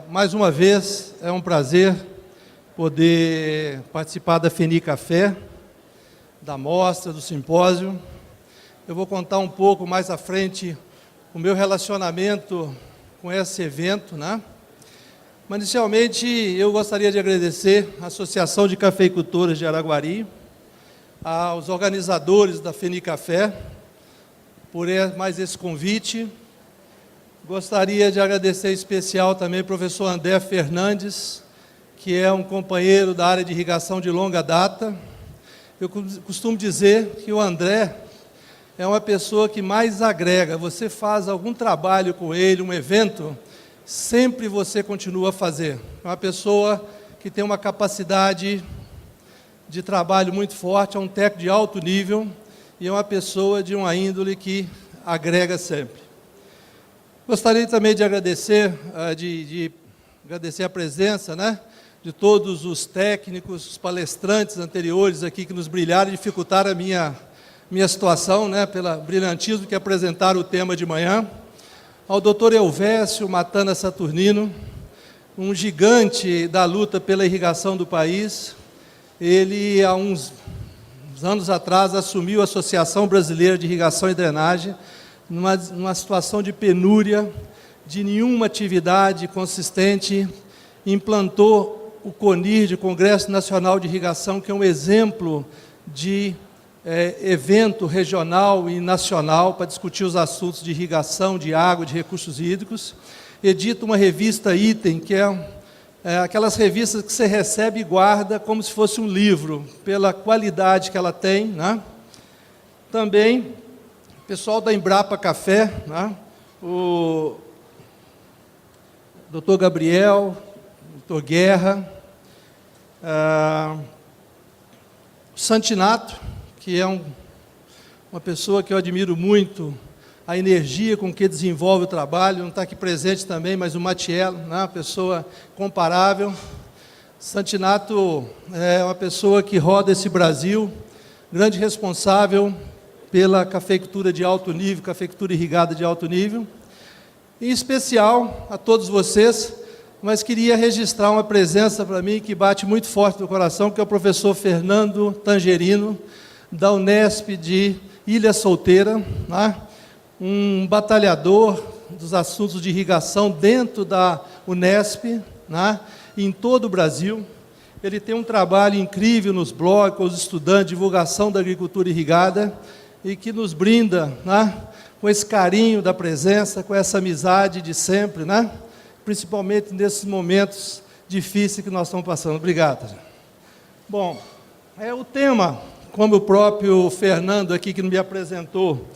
Mais uma vez, é um prazer poder participar da FENICAFé, da mostra, do simpósio. Eu vou contar um pouco mais à frente o meu relacionamento com esse evento, né? Mas, inicialmente, eu gostaria de agradecer à Associação de Cafeicultores de Araguari, aos organizadores da FENICAFé, por mais esse convite. Gostaria de agradecer em especial também ao professor André Fernandes, que é um companheiro da área de irrigação de longa data. Eu costumo dizer que o André é uma pessoa que mais agrega. Você faz algum trabalho com ele, um evento, sempre você continua a fazer. É uma pessoa que tem uma capacidade de trabalho muito forte, é um técnico de alto nível e é uma pessoa de uma índole que agrega sempre. Gostaria também de agradecer, agradecer a presença, né, de todos os técnicos, os palestrantes anteriores aqui que nos brilharam e dificultaram a minha situação, né, pelo brilhantismo que apresentaram o tema de manhã. Ao doutor Elvésio Matana Saturnino, um gigante da luta pela irrigação do país. Ele, há uns anos atrás, assumiu a Associação Brasileira de Irrigação e Drenagem, numa situação de penúria, de nenhuma atividade consistente, implantou o CONIRD, Congresso Nacional de Irrigação, que é um exemplo de evento regional e nacional para discutir os assuntos de irrigação, de água, de recursos hídricos. Edita uma revista Item, que é aquelas revistas que você recebe e guarda como se fosse um livro, pela qualidade que ela tem, né? Também pessoal da Embrapa Café, né? O doutor Gabriel, doutor Guerra, o Santinato, que é uma pessoa que eu admiro muito, a energia com que desenvolve o trabalho, não está aqui presente também, mas o Matiello, né? Uma pessoa comparável. Santinato é uma pessoa que roda esse Brasil, grande responsável pela cafeicultura de alto nível, cafeicultura irrigada de alto nível. Em especial a todos vocês, mas queria registrar uma presença para mim que bate muito forte no coração, que é o professor Fernando Tangerino, da Unesp de Ilha Solteira, né? Um batalhador dos assuntos de irrigação dentro da Unesp, né? Em todo o Brasil. Ele tem um trabalho incrível nos blogs, com os estudantes, divulgação da agricultura irrigada, e que nos brinda, né, com esse carinho da presença, com essa amizade de sempre, né, principalmente nesses momentos difíceis que nós estamos passando. Obrigado. Bom, o tema, como o próprio Fernando aqui, que me apresentou,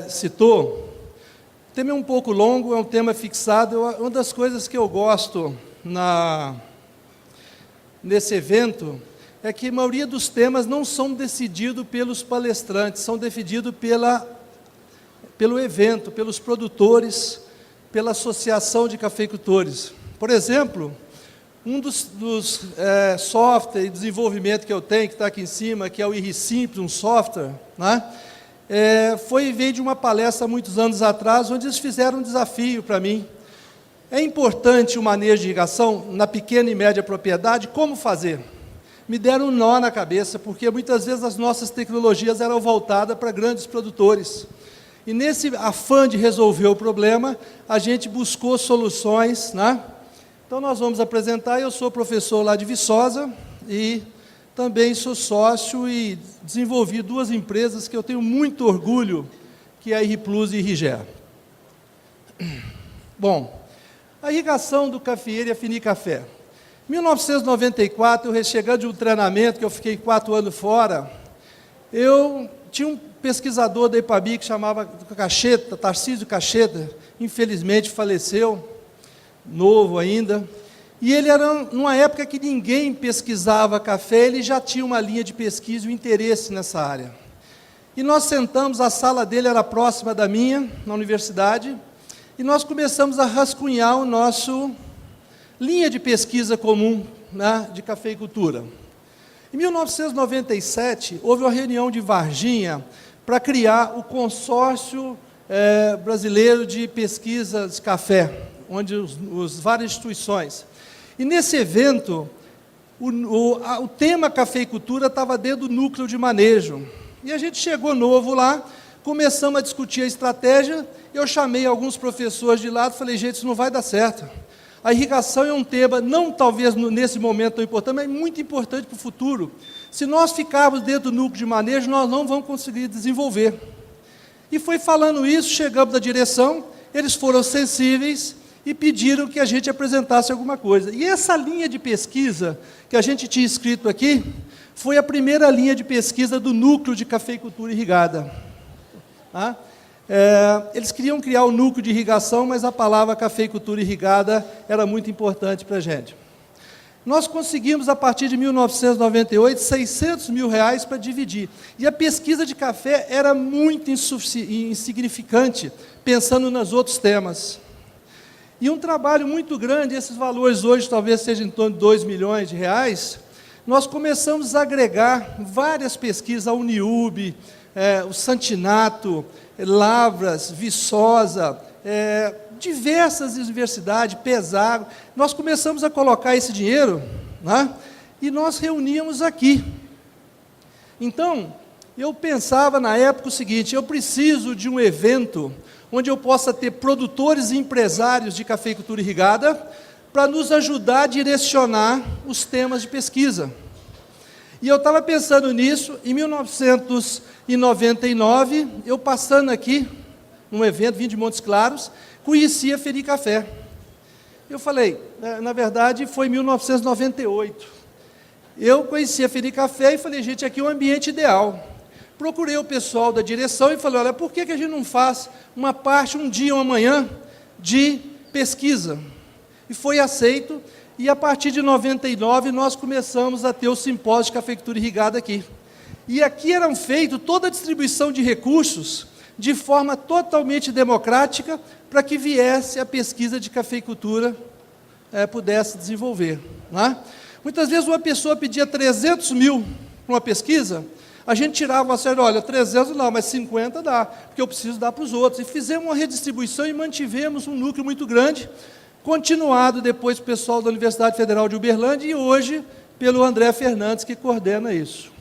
citou, o tema é um pouco longo, é um tema fixado. Uma das coisas que eu gosto nesse evento é que a maioria dos temas não são decididos pelos palestrantes, são decididos pelo evento, pelos produtores, pela associação de cafeicultores. Por exemplo, um dos software e desenvolvimento que eu tenho, que está aqui em cima, que é o IRRiSimples, um software, né? Veio de uma palestra há muitos anos atrás, onde eles fizeram um desafio para mim. É importante o manejo de irrigação na pequena e média propriedade? Como fazer? Me deram um nó na cabeça, porque muitas vezes as nossas tecnologias eram voltadas para grandes produtores. E nesse afã de resolver o problema, a gente buscou soluções, né? Então nós vamos apresentar. Eu sou professor lá de Viçosa e também sou sócio e desenvolvi duas empresas que eu tenho muito orgulho, que é a IRRiPlus e a IRRIGER. Bom, a irrigação do cafeeiro e a FENICAFé. Em 1994, eu chegando de um treinamento, que eu fiquei 4 anos fora, eu tinha um pesquisador da IPABI que chamava Cacheta, Tarcísio Cacheta, infelizmente faleceu, novo ainda, e ele era numa época que ninguém pesquisava café, ele já tinha uma linha de pesquisa e um interesse nessa área. E nós sentamos, a sala dele era próxima da minha, na universidade, e nós começamos a rascunhar o nosso linha de pesquisa comum, né, de cafeicultura. Em 1997, houve uma reunião de Varginha para criar o Consórcio Brasileiro de Pesquisa de Café, onde várias instituições. E nesse evento, o tema cafeicultura estava dentro do núcleo de manejo. E a gente chegou novo lá, começamos a discutir a estratégia, eu chamei alguns professores de lado e falei, gente, isso não vai dar certo. A irrigação é um tema, não talvez nesse momento tão importante, mas muito importante para o futuro. Se nós ficarmos dentro do núcleo de manejo, nós não vamos conseguir desenvolver. E foi falando isso, chegamos da direção, eles foram sensíveis e pediram que a gente apresentasse alguma coisa. E essa linha de pesquisa que a gente tinha escrito aqui, foi a primeira linha de pesquisa do núcleo de cafeicultura irrigada. Tá? Eles queriam criar o núcleo de irrigação, mas a palavra cafeicultura irrigada era muito importante para a gente. Nós conseguimos, a partir de 1998, R$600 mil para dividir. E a pesquisa de café era muito insignificante, pensando nos outros temas. E um trabalho muito grande, esses valores hoje talvez sejam em torno de R$2 milhões, nós começamos a agregar várias pesquisas, a Uniub, o Santinato, Lavras, Viçosa, diversas universidades, Pesaro, nós começamos a colocar esse dinheiro, né, e nós reuníamos aqui. Então, eu pensava na época o seguinte, eu preciso de um evento onde eu possa ter produtores e empresários de cafeicultura irrigada para nos ajudar a direcionar os temas de pesquisa. E eu estava pensando nisso, em 1999, eu passando aqui, num evento, vim de Montes Claros, conheci a Fenicafé. Eu falei, na verdade, foi em 1998. Eu conheci a Fenicafé e falei, gente, aqui é um ambiente ideal. Procurei o pessoal da direção e falei, olha, por que a gente não faz uma parte, um dia ou amanhã, de pesquisa? E foi aceito, e a partir de 99 nós começamos a ter o simpósio de cafeicultura irrigada aqui. E aqui eram feitos toda a distribuição de recursos de forma totalmente democrática para que viesse a pesquisa de cafeicultura pudesse desenvolver. Né? Muitas vezes uma pessoa pedia 300 mil para uma pesquisa, a gente tirava uma série, olha, 300 não, mas 50 dá, porque eu preciso dar para os outros. E fizemos uma redistribuição e mantivemos um núcleo muito grande, continuado depois pelo pessoal da Universidade Federal de Uberlândia e hoje pelo André Fernandes, que coordena isso.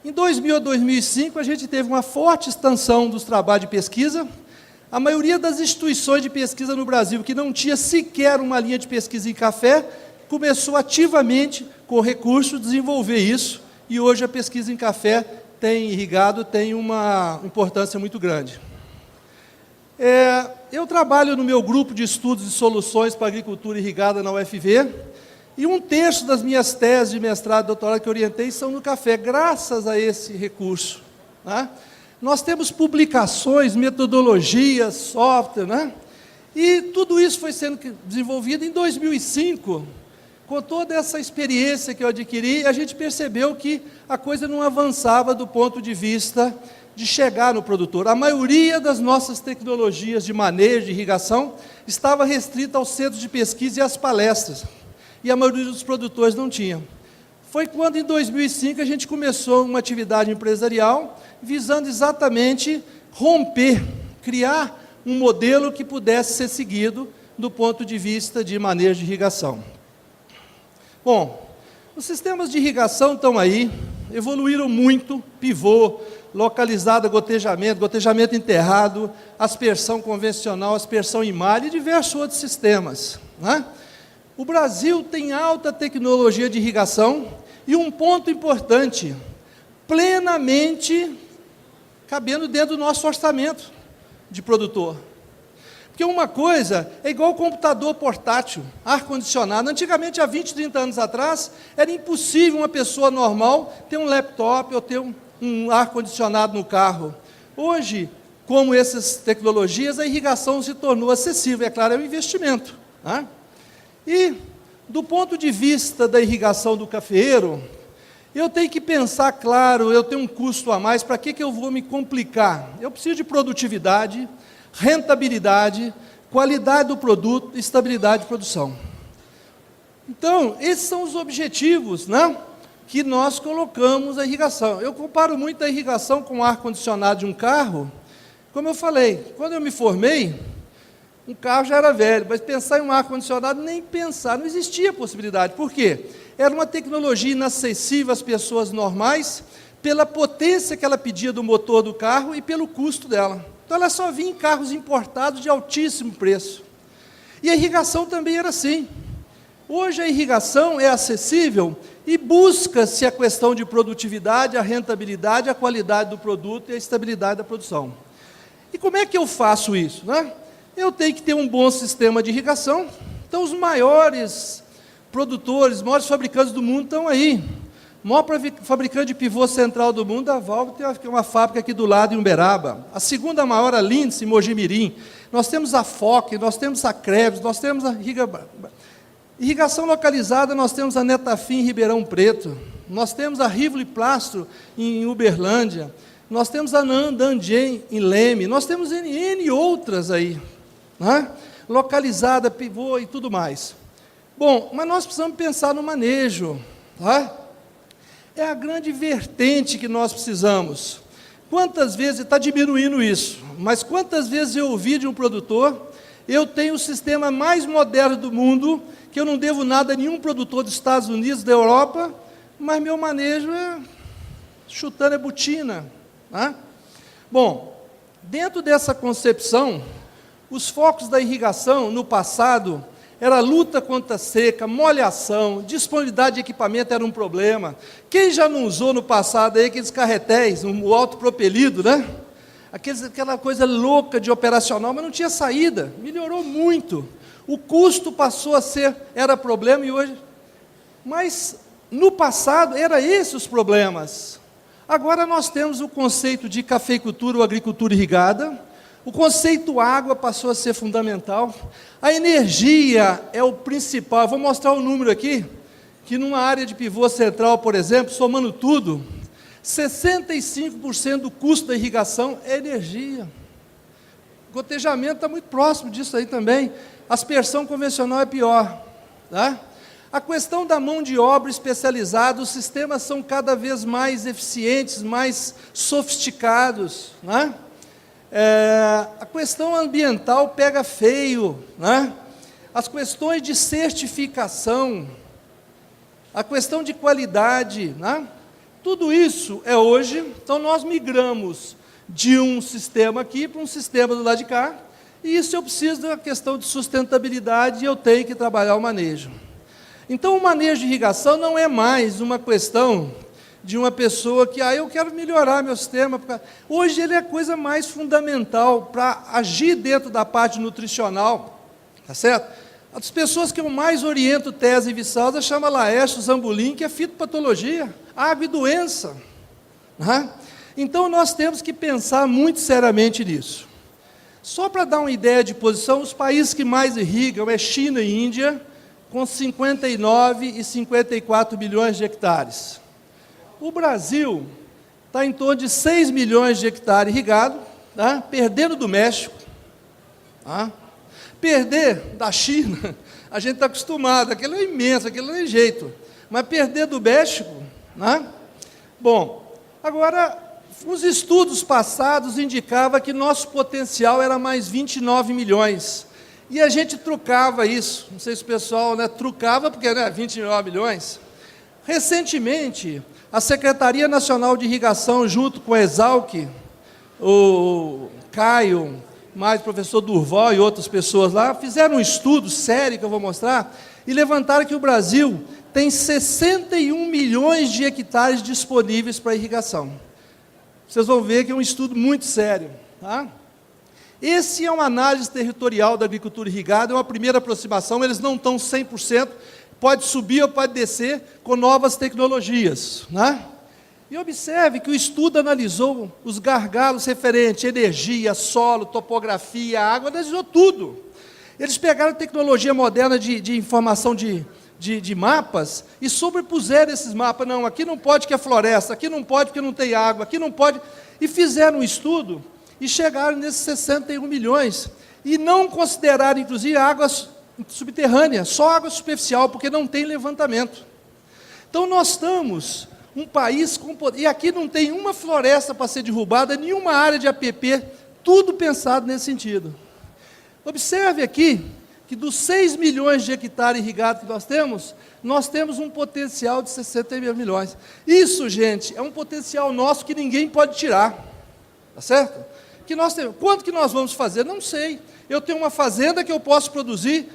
Em 2000 a 2005, a gente teve uma forte expansão dos trabalhos de pesquisa. A maioria das instituições de pesquisa no Brasil, que não tinha sequer uma linha de pesquisa em café, começou ativamente, com recursos, a desenvolver isso, e hoje a pesquisa em café irrigado tem uma importância muito grande. Eu trabalho no meu grupo de estudos e soluções para a agricultura irrigada na UFV, e 1/3 das minhas teses de mestrado e doutorado que orientei são no café, graças a esse recurso. Né? Nós temos publicações, metodologias, software, né? E tudo isso foi sendo desenvolvido em 2005, com toda essa experiência que eu adquiri, a gente percebeu que a coisa não avançava do ponto de vista de chegar no produtor. A maioria das nossas tecnologias de manejo, de irrigação, estava restrita aos centros de pesquisa e às palestras. E a maioria dos produtores não tinha. Foi quando, em 2005, a gente começou uma atividade empresarial, visando exatamente romper, criar um modelo que pudesse ser seguido do ponto de vista de manejo de irrigação. Bom, os sistemas de irrigação estão aí, evoluíram muito, pivô, localizado, gotejamento enterrado, aspersão convencional, aspersão em malha e diversos outros sistemas. Né? O Brasil tem alta tecnologia de irrigação e um ponto importante, plenamente cabendo dentro do nosso orçamento de produtor. Porque uma coisa é igual o computador portátil, ar-condicionado. Antigamente, há 20, 30 anos atrás, era impossível uma pessoa normal ter um laptop ou ter um ar-condicionado no carro. Hoje, como essas tecnologias, a irrigação se tornou acessível. É claro, é um investimento. Né? E, do ponto de vista da irrigação do cafeeiro, eu tenho que pensar, claro, eu tenho um custo a mais, para que eu vou me complicar? Eu preciso de produtividade, rentabilidade, qualidade do produto e estabilidade de produção. Então, esses são os objetivos, né, que nós colocamos a irrigação. Eu comparo muito a irrigação com o ar-condicionado de um carro. Como eu falei, quando eu me formei, Um carro já era velho, mas pensar em um ar-condicionado, nem pensar, não existia possibilidade. Por quê? Era uma tecnologia inacessível às pessoas normais, pela potência que ela pedia do motor do carro e pelo custo dela. Então, ela só vinha em carros importados de altíssimo preço. E a irrigação também era assim. Hoje a irrigação é acessível e busca-se a questão de produtividade, a rentabilidade, a qualidade do produto e a estabilidade da produção. E como é que eu faço isso, né? Eu tenho que ter um bom sistema de irrigação. Então, os maiores produtores, os maiores fabricantes do mundo estão aí. O maior fabricante de pivô central do mundo, a Valve, tem uma fábrica aqui do lado, em Uberaba. A segunda maior, a Lindsay, em Mojimirim. Nós temos a FOC, nós temos a Krebs, nós temos a irrigação localizada, nós temos a Netafim em Ribeirão Preto. Nós temos a Rivoli Plastro em Uberlândia. Nós temos a Nandanjen em Leme. Nós temos N outras aí, né? Localizada, pivô e tudo mais. Bom, mas nós precisamos pensar no manejo, tá? É a grande vertente que nós precisamos. Quantas vezes, está diminuindo isso, mas quantas vezes eu ouvi de um produtor, eu tenho o sistema mais moderno do mundo, que eu não devo nada a nenhum produtor dos Estados Unidos, da Europa, mas meu manejo é chutando a botina, né? Bom, dentro dessa concepção, os focos da irrigação, no passado, era luta contra a seca, molhação, disponibilidade de equipamento era um problema. Quem já não usou no passado aí aqueles carretéis, o autopropelido, né? Aquela coisa louca de operacional, mas não tinha saída, melhorou muito. O custo passou a ser, era problema e hoje... Mas, no passado, eram esses os problemas. Agora nós temos o conceito de cafeicultura ou agricultura irrigada. O conceito água passou a ser fundamental. A energia é o principal. Eu vou mostrar o número aqui, que numa área de pivô central, por exemplo, somando tudo, 65% do custo da irrigação é energia. O gotejamento está muito próximo disso aí também. A aspersão convencional é pior, tá? A questão da mão de obra especializada, os sistemas são cada vez mais eficientes, mais sofisticados, né? A questão ambiental pega feio, né? As questões de certificação, a questão de qualidade, né? Tudo isso é hoje. Então nós migramos de um sistema aqui para um sistema do lado de cá, e isso eu preciso da questão de sustentabilidade e eu tenho que trabalhar o manejo. Então o manejo de irrigação não é mais uma questão de uma pessoa que, eu quero melhorar meu sistema. Hoje ele é a coisa mais fundamental para agir dentro da parte nutricional, tá certo? As pessoas que eu mais oriento tese e viçosa chama Laércio Zambulim, que é fitopatologia, água e doença, né? Então nós temos que pensar muito seriamente nisso. Só para dar uma ideia de posição, os países que mais irrigam é China e Índia, com 59 e 54 milhões de hectares. O Brasil está em torno de 6 milhões de hectares irrigados, tá? Perdendo do México. Tá? Perder da China, a gente está acostumado, aquilo é imenso, aquilo não é jeito. Mas perder do México, né? Bom, agora, os estudos passados indicavam que nosso potencial era mais 29 milhões. E a gente trucava isso, não sei se o pessoal, né, trucava, porque, né, 29 milhões. Recentemente, a Secretaria Nacional de Irrigação, junto com a Exalc, o Caio, mais o professor Durval e outras pessoas lá, fizeram um estudo sério, que eu vou mostrar, e levantaram que o Brasil tem 61 milhões de hectares disponíveis para irrigação. Vocês vão ver que é um estudo muito sério, tá? Esse é uma análise territorial da agricultura irrigada, é uma primeira aproximação, eles não estão 100%, pode subir ou pode descer com novas tecnologias, né? E observe que o estudo analisou os gargalos referentes à energia, solo, topografia, água, analisou tudo. Eles pegaram a tecnologia moderna de informação de mapas e sobrepuseram esses mapas. Não, aqui não pode que é floresta, aqui não pode porque não tem água, aqui não pode. E fizeram um estudo e chegaram nesses 61 milhões. E não consideraram, inclusive, águas subterrâneas, só água superficial, porque não tem levantamento. Então, nós estamos um país com... E aqui não tem uma floresta para ser derrubada, nenhuma área de APP, tudo pensado nesse sentido. Observe aqui que dos 6 milhões de hectares irrigados que nós temos um potencial de 60 milhões. Isso, gente, é um potencial nosso que ninguém pode tirar, tá certo? Que nós temos. Quanto que nós vamos fazer? Não sei. Eu tenho uma fazenda que eu posso produzir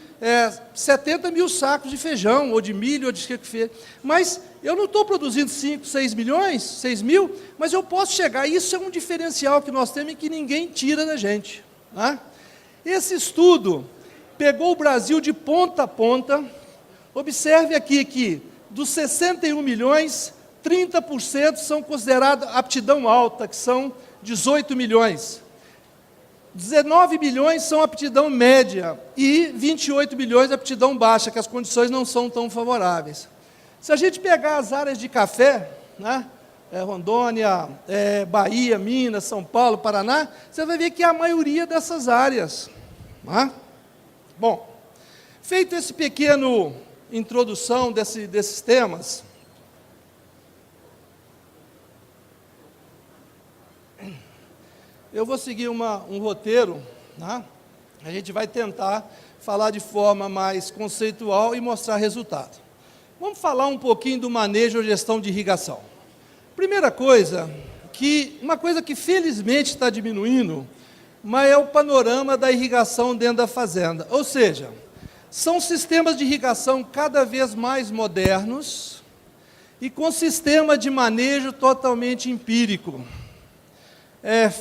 70 mil sacos de feijão, ou de milho, ou de que for. Mas eu não estou produzindo 5, 6 milhões, 6 mil, mas eu posso chegar. Isso é um diferencial que nós temos e que ninguém tira da gente. Né? Esse estudo pegou o Brasil de ponta a ponta. Observe aqui que dos 61 milhões, 30% são considerados aptidão alta, que são 18 milhões. 19 milhões são aptidão média e 28 milhões aptidão baixa, que as condições não são tão favoráveis. Se a gente pegar as áreas de café, né, Rondônia, Bahia, Minas, São Paulo, Paraná, você vai ver que é a maioria dessas áreas. Né? Bom, feito esse pequeno introdução desses temas, eu vou seguir um roteiro, né? A gente vai tentar falar de forma mais conceitual e mostrar resultado. Vamos falar um pouquinho do manejo ou gestão de irrigação. Primeira coisa, uma coisa que felizmente está diminuindo, mas é o panorama da irrigação dentro da fazenda. Ou seja, são sistemas de irrigação cada vez mais modernos e com sistema de manejo totalmente empírico.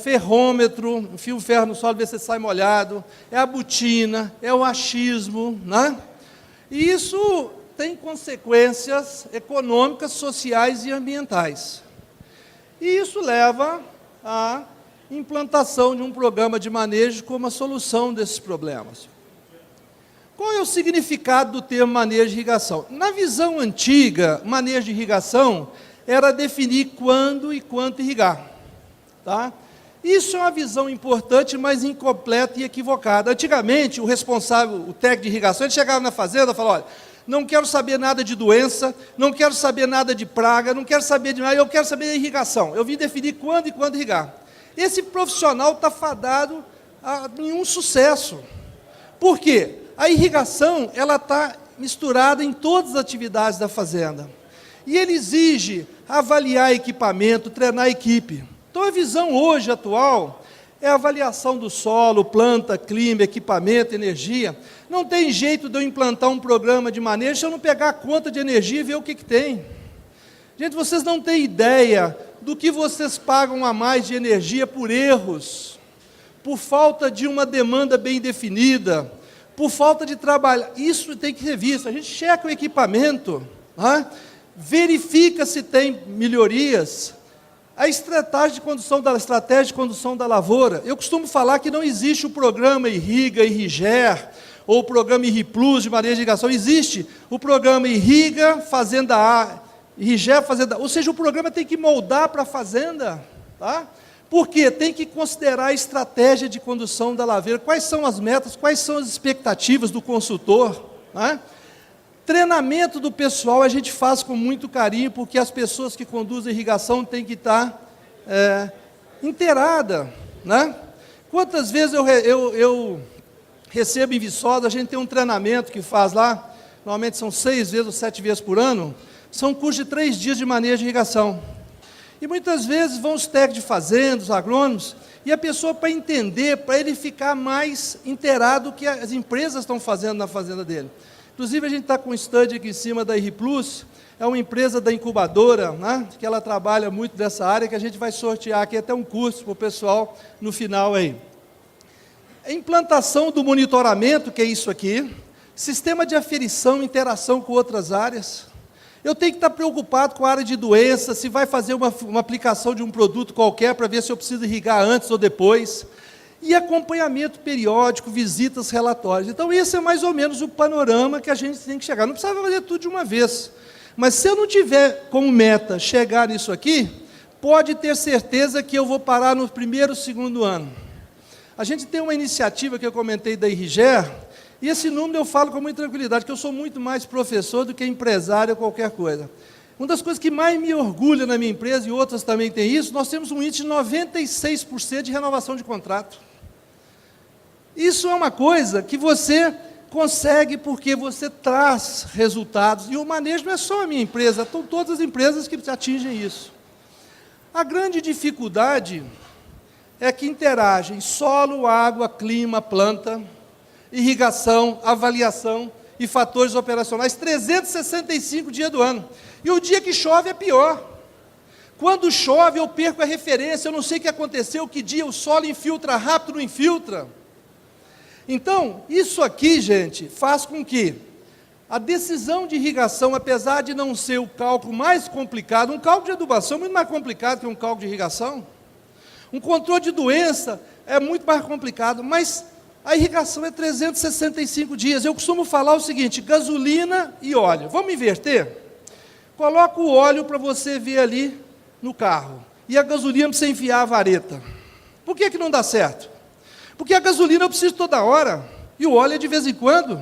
Ferrômetro, fio ferro no solo, ver se sai molhado, a botina, o achismo, né? E isso tem consequências econômicas, sociais e ambientais. E isso leva à implantação de um programa de manejo como a solução desses problemas. Qual é o significado do termo manejo de irrigação? Na visão antiga, manejo de irrigação era definir quando e quanto irrigar. Tá? Isso é uma visão importante, mas incompleta e equivocada. Antigamente, o responsável, o técnico de irrigação, ele chegava na fazenda e falava, olha, não quero saber nada de doença, não quero saber nada de praga, não quero saber de nada, eu quero saber da irrigação. Eu vim definir quando e quando irrigar. Esse profissional está fadado a nenhum sucesso. Por quê? A irrigação, ela está misturada em todas as atividades da fazenda. E ele exige avaliar equipamento, treinar a equipe. Então, a visão hoje, atual, é a avaliação do solo, planta, clima, equipamento, energia. Não tem jeito de eu implantar um programa de manejo se eu não pegar a conta de energia e ver o que tem. Gente, vocês não têm ideia do que vocês pagam a mais de energia por erros, por falta de uma demanda bem definida, por falta de trabalho. Isso tem que ser visto. A gente checa o equipamento, né? Verifica se tem melhorias. A estratégia de condução da lavoura. Eu costumo falar que não existe o programa Irriga, Irriger, ou o programa Irriplus de manejo de irrigação. Existe o programa Irriga, Fazenda A, Irriger, Fazenda A. Ou seja, o programa tem que moldar para a fazenda. Tá? Por quê? Tem que considerar a estratégia de condução da lavoura. Quais são as metas, quais são as expectativas do consultor. Né? Treinamento do pessoal a gente faz com muito carinho, porque as pessoas que conduzem a irrigação têm que estar inteiradas. Né? Quantas vezes eu recebo em Viçosa, a gente tem um treinamento que faz lá, normalmente são 6 vezes ou 7 vezes por ano, são cursos de 3 dias de manejo de irrigação. E muitas vezes vão os técnicos de fazenda, os agrônomos, e a pessoa, para entender, para ele ficar mais inteirado do que as empresas estão fazendo na fazenda dele. Inclusive, a gente está com um stand aqui em cima da Irriplus, é uma empresa da incubadora, né, que ela trabalha muito dessa área, que a gente vai sortear aqui até um curso para o pessoal no final aí. A implantação do monitoramento, que é isso aqui, sistema de aferição, interação com outras áreas. Eu tenho que estar preocupado com a área de doença, se vai fazer uma aplicação de um produto qualquer, para ver se eu preciso irrigar antes ou depois. E acompanhamento periódico, visitas, relatórios. Então, esse é mais ou menos o panorama que a gente tem que chegar. Não precisa fazer tudo de uma vez. Mas se eu não tiver como meta chegar nisso aqui, pode ter certeza que eu vou parar no primeiro, segundo ano. A gente tem uma iniciativa que eu comentei da Irriger, e esse número eu falo com muita tranquilidade, que eu sou muito mais professor do que empresário ou qualquer coisa. Uma das coisas que mais me orgulha na minha empresa, e outras também têm isso, nós temos um índice de 96% de renovação de contrato. Isso é uma coisa que você consegue porque você traz resultados. E o manejo não é só a minha empresa, são todas as empresas que atingem isso. A grande dificuldade é que interagem solo, água, clima, planta, irrigação, avaliação e fatores operacionais 365 dias do ano. E o dia que chove é pior. Quando chove eu perco a referência, eu não sei o que aconteceu, que dia o solo infiltra rápido, não infiltra. Então, isso aqui, gente, faz com que a decisão de irrigação, apesar de não ser o cálculo mais complicado, um cálculo de adubação é muito mais complicado que um cálculo de irrigação, um controle de doença é muito mais complicado, mas a irrigação é 365 dias. Eu costumo falar o seguinte, gasolina e óleo. Vamos inverter? Coloca o óleo para você ver ali no carro, e a gasolina para você enfiar a vareta. Por que não dá certo? Porque a gasolina eu preciso toda hora, e o óleo é de vez em quando.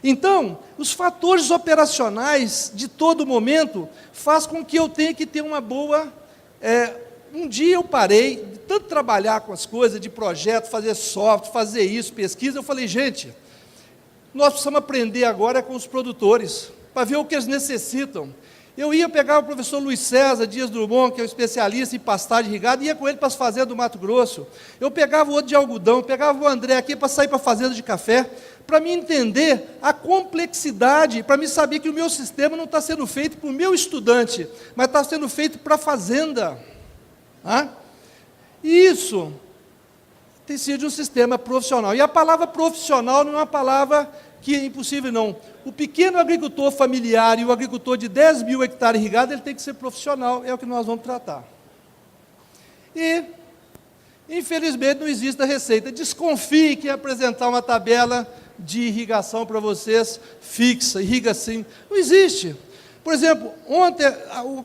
Então, os fatores operacionais de todo momento faz com que eu tenha que ter uma boa... um dia eu parei, de tanto trabalhar com as coisas, de projeto, fazer software, fazer isso, pesquisa, eu falei, gente, nós precisamos aprender agora com os produtores, para ver o que eles necessitam. Eu ia pegar o professor Luiz César Dias Drummond, que é um especialista em pastagem irrigada, ia com ele para as fazendas do Mato Grosso. Eu pegava o outro de algodão, pegava o André aqui para sair para a fazenda de café, para me entender a complexidade, para me saber que o meu sistema não está sendo feito para o meu estudante, mas está sendo feito para a fazenda. E isso tem sido um sistema profissional. E a palavra profissional não é uma palavra que é impossível, não. O pequeno agricultor familiar e o agricultor de 10 mil hectares irrigados, ele tem que ser profissional, é o que nós vamos tratar. E, infelizmente, não existe a receita. Desconfie que apresentar uma tabela de irrigação para vocês, fixa, irriga assim. Não existe. Por exemplo, ontem,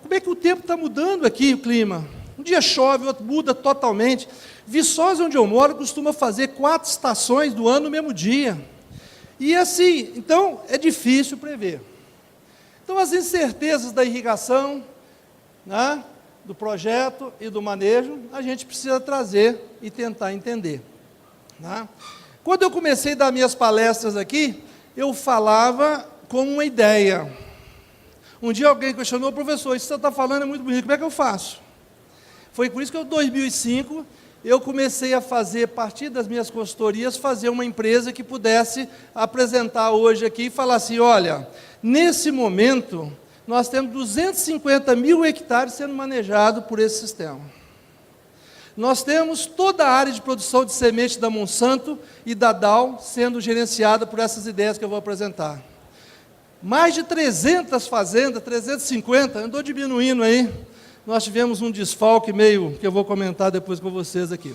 como é que o tempo está mudando aqui, o clima? Um dia chove, outro muda totalmente. Viçosa, onde eu moro, costuma fazer 4 estações do ano no mesmo dia. E assim, então, é difícil prever. Então, as incertezas da irrigação, do projeto e do manejo, a gente precisa trazer e tentar entender. Quando eu comecei a dar minhas palestras aqui, eu falava com uma ideia. Um dia alguém questionou, professor, isso que você está falando é muito bonito, como é que eu faço? Foi por isso que em 2005, eu comecei a fazer, a partir das minhas consultorias, fazer uma empresa que pudesse apresentar hoje aqui e falar assim, olha, nesse momento, nós temos 250 mil hectares sendo manejados por esse sistema. Nós temos toda a área de produção de semente da Monsanto e da Dow sendo gerenciada por essas ideias que eu vou apresentar. Mais de 300 fazendas, 350, andou diminuindo aí. Nós tivemos um desfalque meio, que eu vou comentar depois com vocês aqui.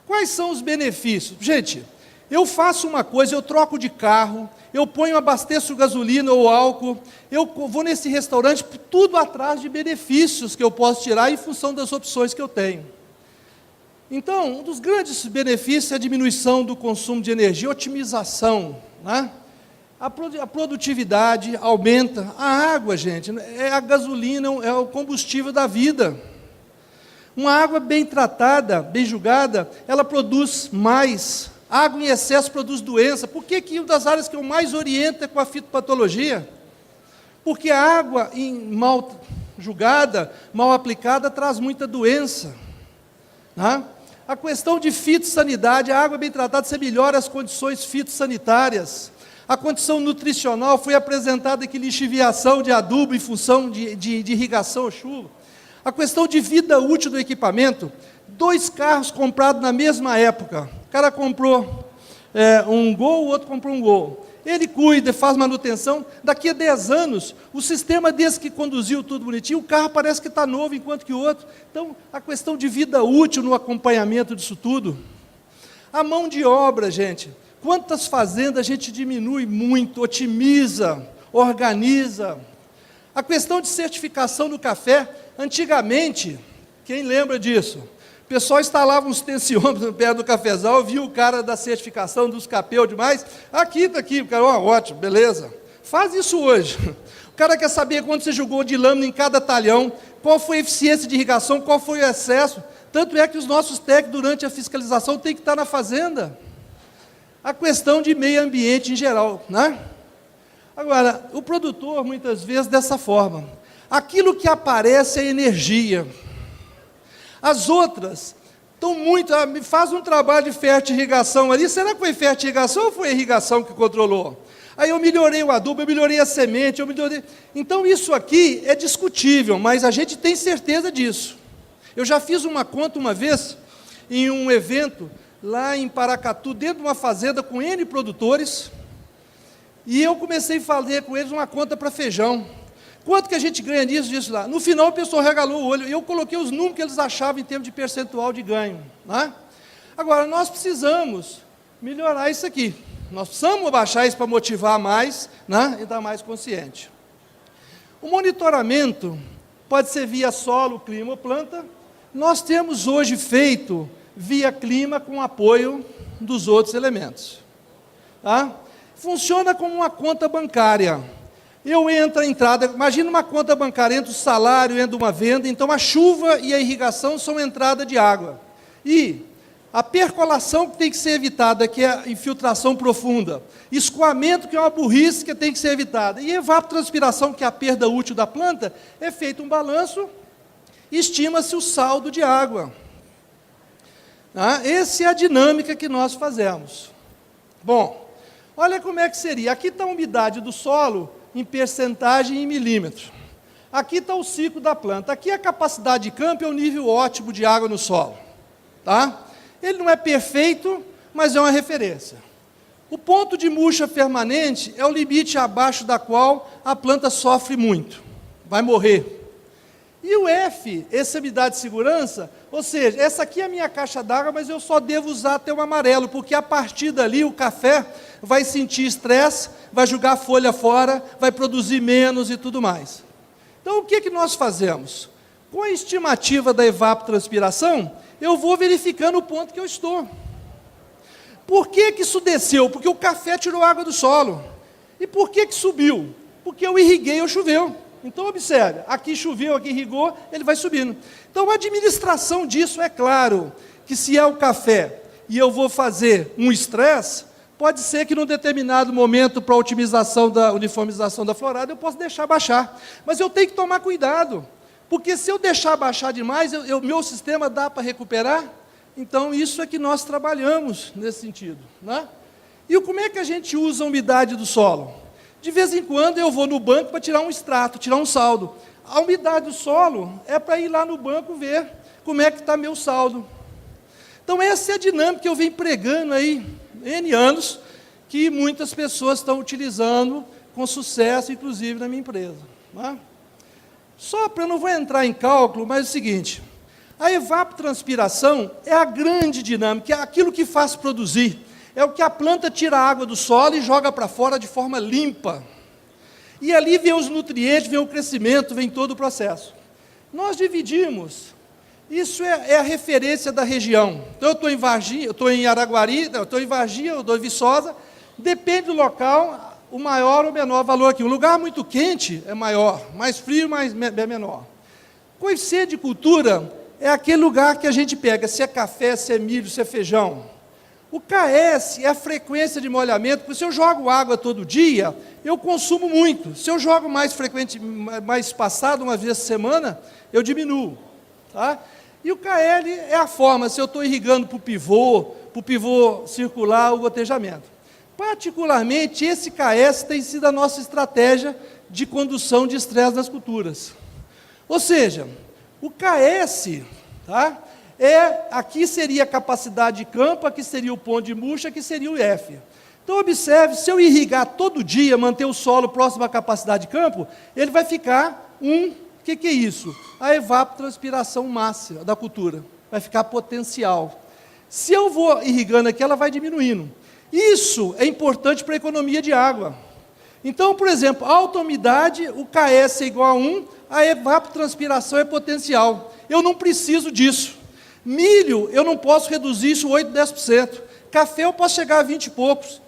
Quais são os benefícios? Gente, eu faço uma coisa, eu troco de carro, eu ponho, abasteço gasolina ou álcool, eu vou nesse restaurante, tudo atrás de benefícios que eu posso tirar em função das opções que eu tenho. Então, um dos grandes benefícios é a diminuição do consumo de energia, otimização, A produtividade aumenta. A água, gente, é a gasolina, é o combustível da vida. Uma água bem tratada, bem julgada, ela produz mais. Água em excesso produz doença. Por que uma das áreas que eu mais oriento é com a fitopatologia? Porque a água mal julgada, mal aplicada, traz muita doença. A questão de fitossanidade, a água bem tratada, você melhora as condições fitossanitárias. A condição nutricional foi apresentada aqui, lixiviação de adubo em função de irrigação ou chuva. A questão de vida útil do equipamento, 2 carros comprados na mesma época. O cara comprou um Gol, o outro comprou um Gol. Ele cuida, faz manutenção, daqui a 10 anos, o sistema desse que conduziu tudo bonitinho, o carro parece que está novo, enquanto que o outro. Então, a questão de vida útil no acompanhamento disso tudo. A mão de obra, gente. Quantas fazendas a gente diminui muito, otimiza, organiza. A questão de certificação do café, antigamente, quem lembra disso? O pessoal instalava uns tensiômetros perto do cafezal, via o cara da certificação dos capel demais, aqui, está aqui, o cara, ótimo, beleza. Faz isso hoje. O cara quer saber quanto você jogou de lâmina em cada talhão, qual foi a eficiência de irrigação, qual foi o excesso. Tanto é que os nossos técnicos, durante a fiscalização, têm que estar na fazenda. A questão de meio ambiente em geral, né? Agora, o produtor, muitas vezes, dessa forma, aquilo que aparece é energia. As outras estão muito, faz um trabalho de fertirrigação ali, será que foi fertirrigação ou foi a irrigação que controlou? Aí eu melhorei o adubo, eu melhorei a semente, eu melhorei... Então isso aqui é discutível, mas a gente tem certeza disso. Eu já fiz uma conta uma vez, em um evento, lá em Paracatu, dentro de uma fazenda com N produtores, e eu comecei a fazer com eles uma conta para feijão. Quanto que a gente ganha disso lá? No final, o pessoal regalou o olho, e eu coloquei os números que eles achavam em termos de percentual de ganho, né? Agora, nós precisamos melhorar isso aqui. Nós precisamos baixar isso para motivar mais, né? E dar mais consciente. O monitoramento pode ser via solo, clima ou planta. Nós temos hoje feito via clima com apoio dos outros elementos. Tá? Funciona como uma conta bancária. Eu entro a entrada, imagina uma conta bancária, entra o salário, entra uma venda, então a chuva e a irrigação são entrada de água. E a percolação que tem que ser evitada, que é a infiltração profunda. Escoamento, que é uma burrice que tem que ser evitada. E evapotranspiração, que é a perda útil da planta, é feito um balanço, estima-se o saldo de água. Tá? Essa é a dinâmica que nós fazemos. Bom, olha como é que seria. Aqui está a umidade do solo em percentagem em milímetros. Aqui está o ciclo da planta. Aqui a capacidade de campo é o nível ótimo de água no solo. Tá? Ele não é perfeito, mas é uma referência. O ponto de murcha permanente é o limite abaixo da qual a planta sofre muito, vai morrer. E o F, essa me dá de segurança, ou seja, essa aqui é a minha caixa d'água, mas eu só devo usar até o amarelo, porque a partir dali o café vai sentir estresse, vai jogar a folha fora, vai produzir menos e tudo mais. Então, o que que nós fazemos? Com a estimativa da evapotranspiração, eu vou verificando o ponto que eu estou. Por que que isso desceu? Porque o café tirou água do solo. E por que que subiu? Porque eu irriguei ou choveu. Então, observe, aqui choveu, aqui irrigou, ele vai subindo. Então, a administração disso, é claro, que se é o café e eu vou fazer um estresse, pode ser que num determinado momento, para a otimização da uniformização da florada, eu posso deixar baixar. Mas eu tenho que tomar cuidado, porque se eu deixar baixar demais, meu sistema dá para recuperar. Então, isso é que nós trabalhamos nesse sentido, né? E como é que a gente usa a umidade do solo? De vez em quando eu vou no banco para tirar um extrato, tirar um saldo. A umidade do solo é para ir lá no banco ver como é que está meu saldo. Então, essa é a dinâmica que eu venho pregando aí, N anos, que muitas pessoas estão utilizando com sucesso, inclusive na minha empresa. Né? Só para, eu não vou entrar em cálculo, mas é o seguinte, a evapotranspiração é a grande dinâmica, é aquilo que faz produzir. É o que a planta tira a água do solo e joga para fora de forma limpa. E ali vem os nutrientes, vem o crescimento, vem todo o processo. Nós dividimos, isso é a referência da região. Então, eu estou em Varginha, eu estou em Araguari, eu estou em Varginha, eu estou em Viçosa, depende do local, o maior ou menor valor aqui. Um lugar muito quente é maior, mais frio é menor. Coeficiente de cultura é aquele lugar que a gente pega, se é café, se é milho, se é feijão. O KS é a frequência de molhamento, porque se eu jogo água todo dia, eu consumo muito. Se eu jogo mais frequente, mais espaçado, uma vez por semana, eu diminuo. Tá? E o KL é a forma, se eu estou irrigando para o pivô circular, o gotejamento. Particularmente, esse KS tem sido a nossa estratégia de condução de estresse nas culturas. Ou seja, o KS, tá? Aqui seria a capacidade de campo, aqui seria o ponto de murcha, aqui seria o F. Então, observe, se eu irrigar todo dia, manter o solo próximo à capacidade de campo, ele vai ficar o que é isso? A evapotranspiração máxima da cultura, vai ficar potencial. Se eu vou irrigando aqui, ela vai diminuindo. Isso é importante para a economia de água. Então, por exemplo, alta umidade, o KS é igual a 1, a evapotranspiração é potencial. Eu não preciso disso. Milho, eu não posso reduzir isso 8%, 10%. Café eu posso chegar a 20 e poucos.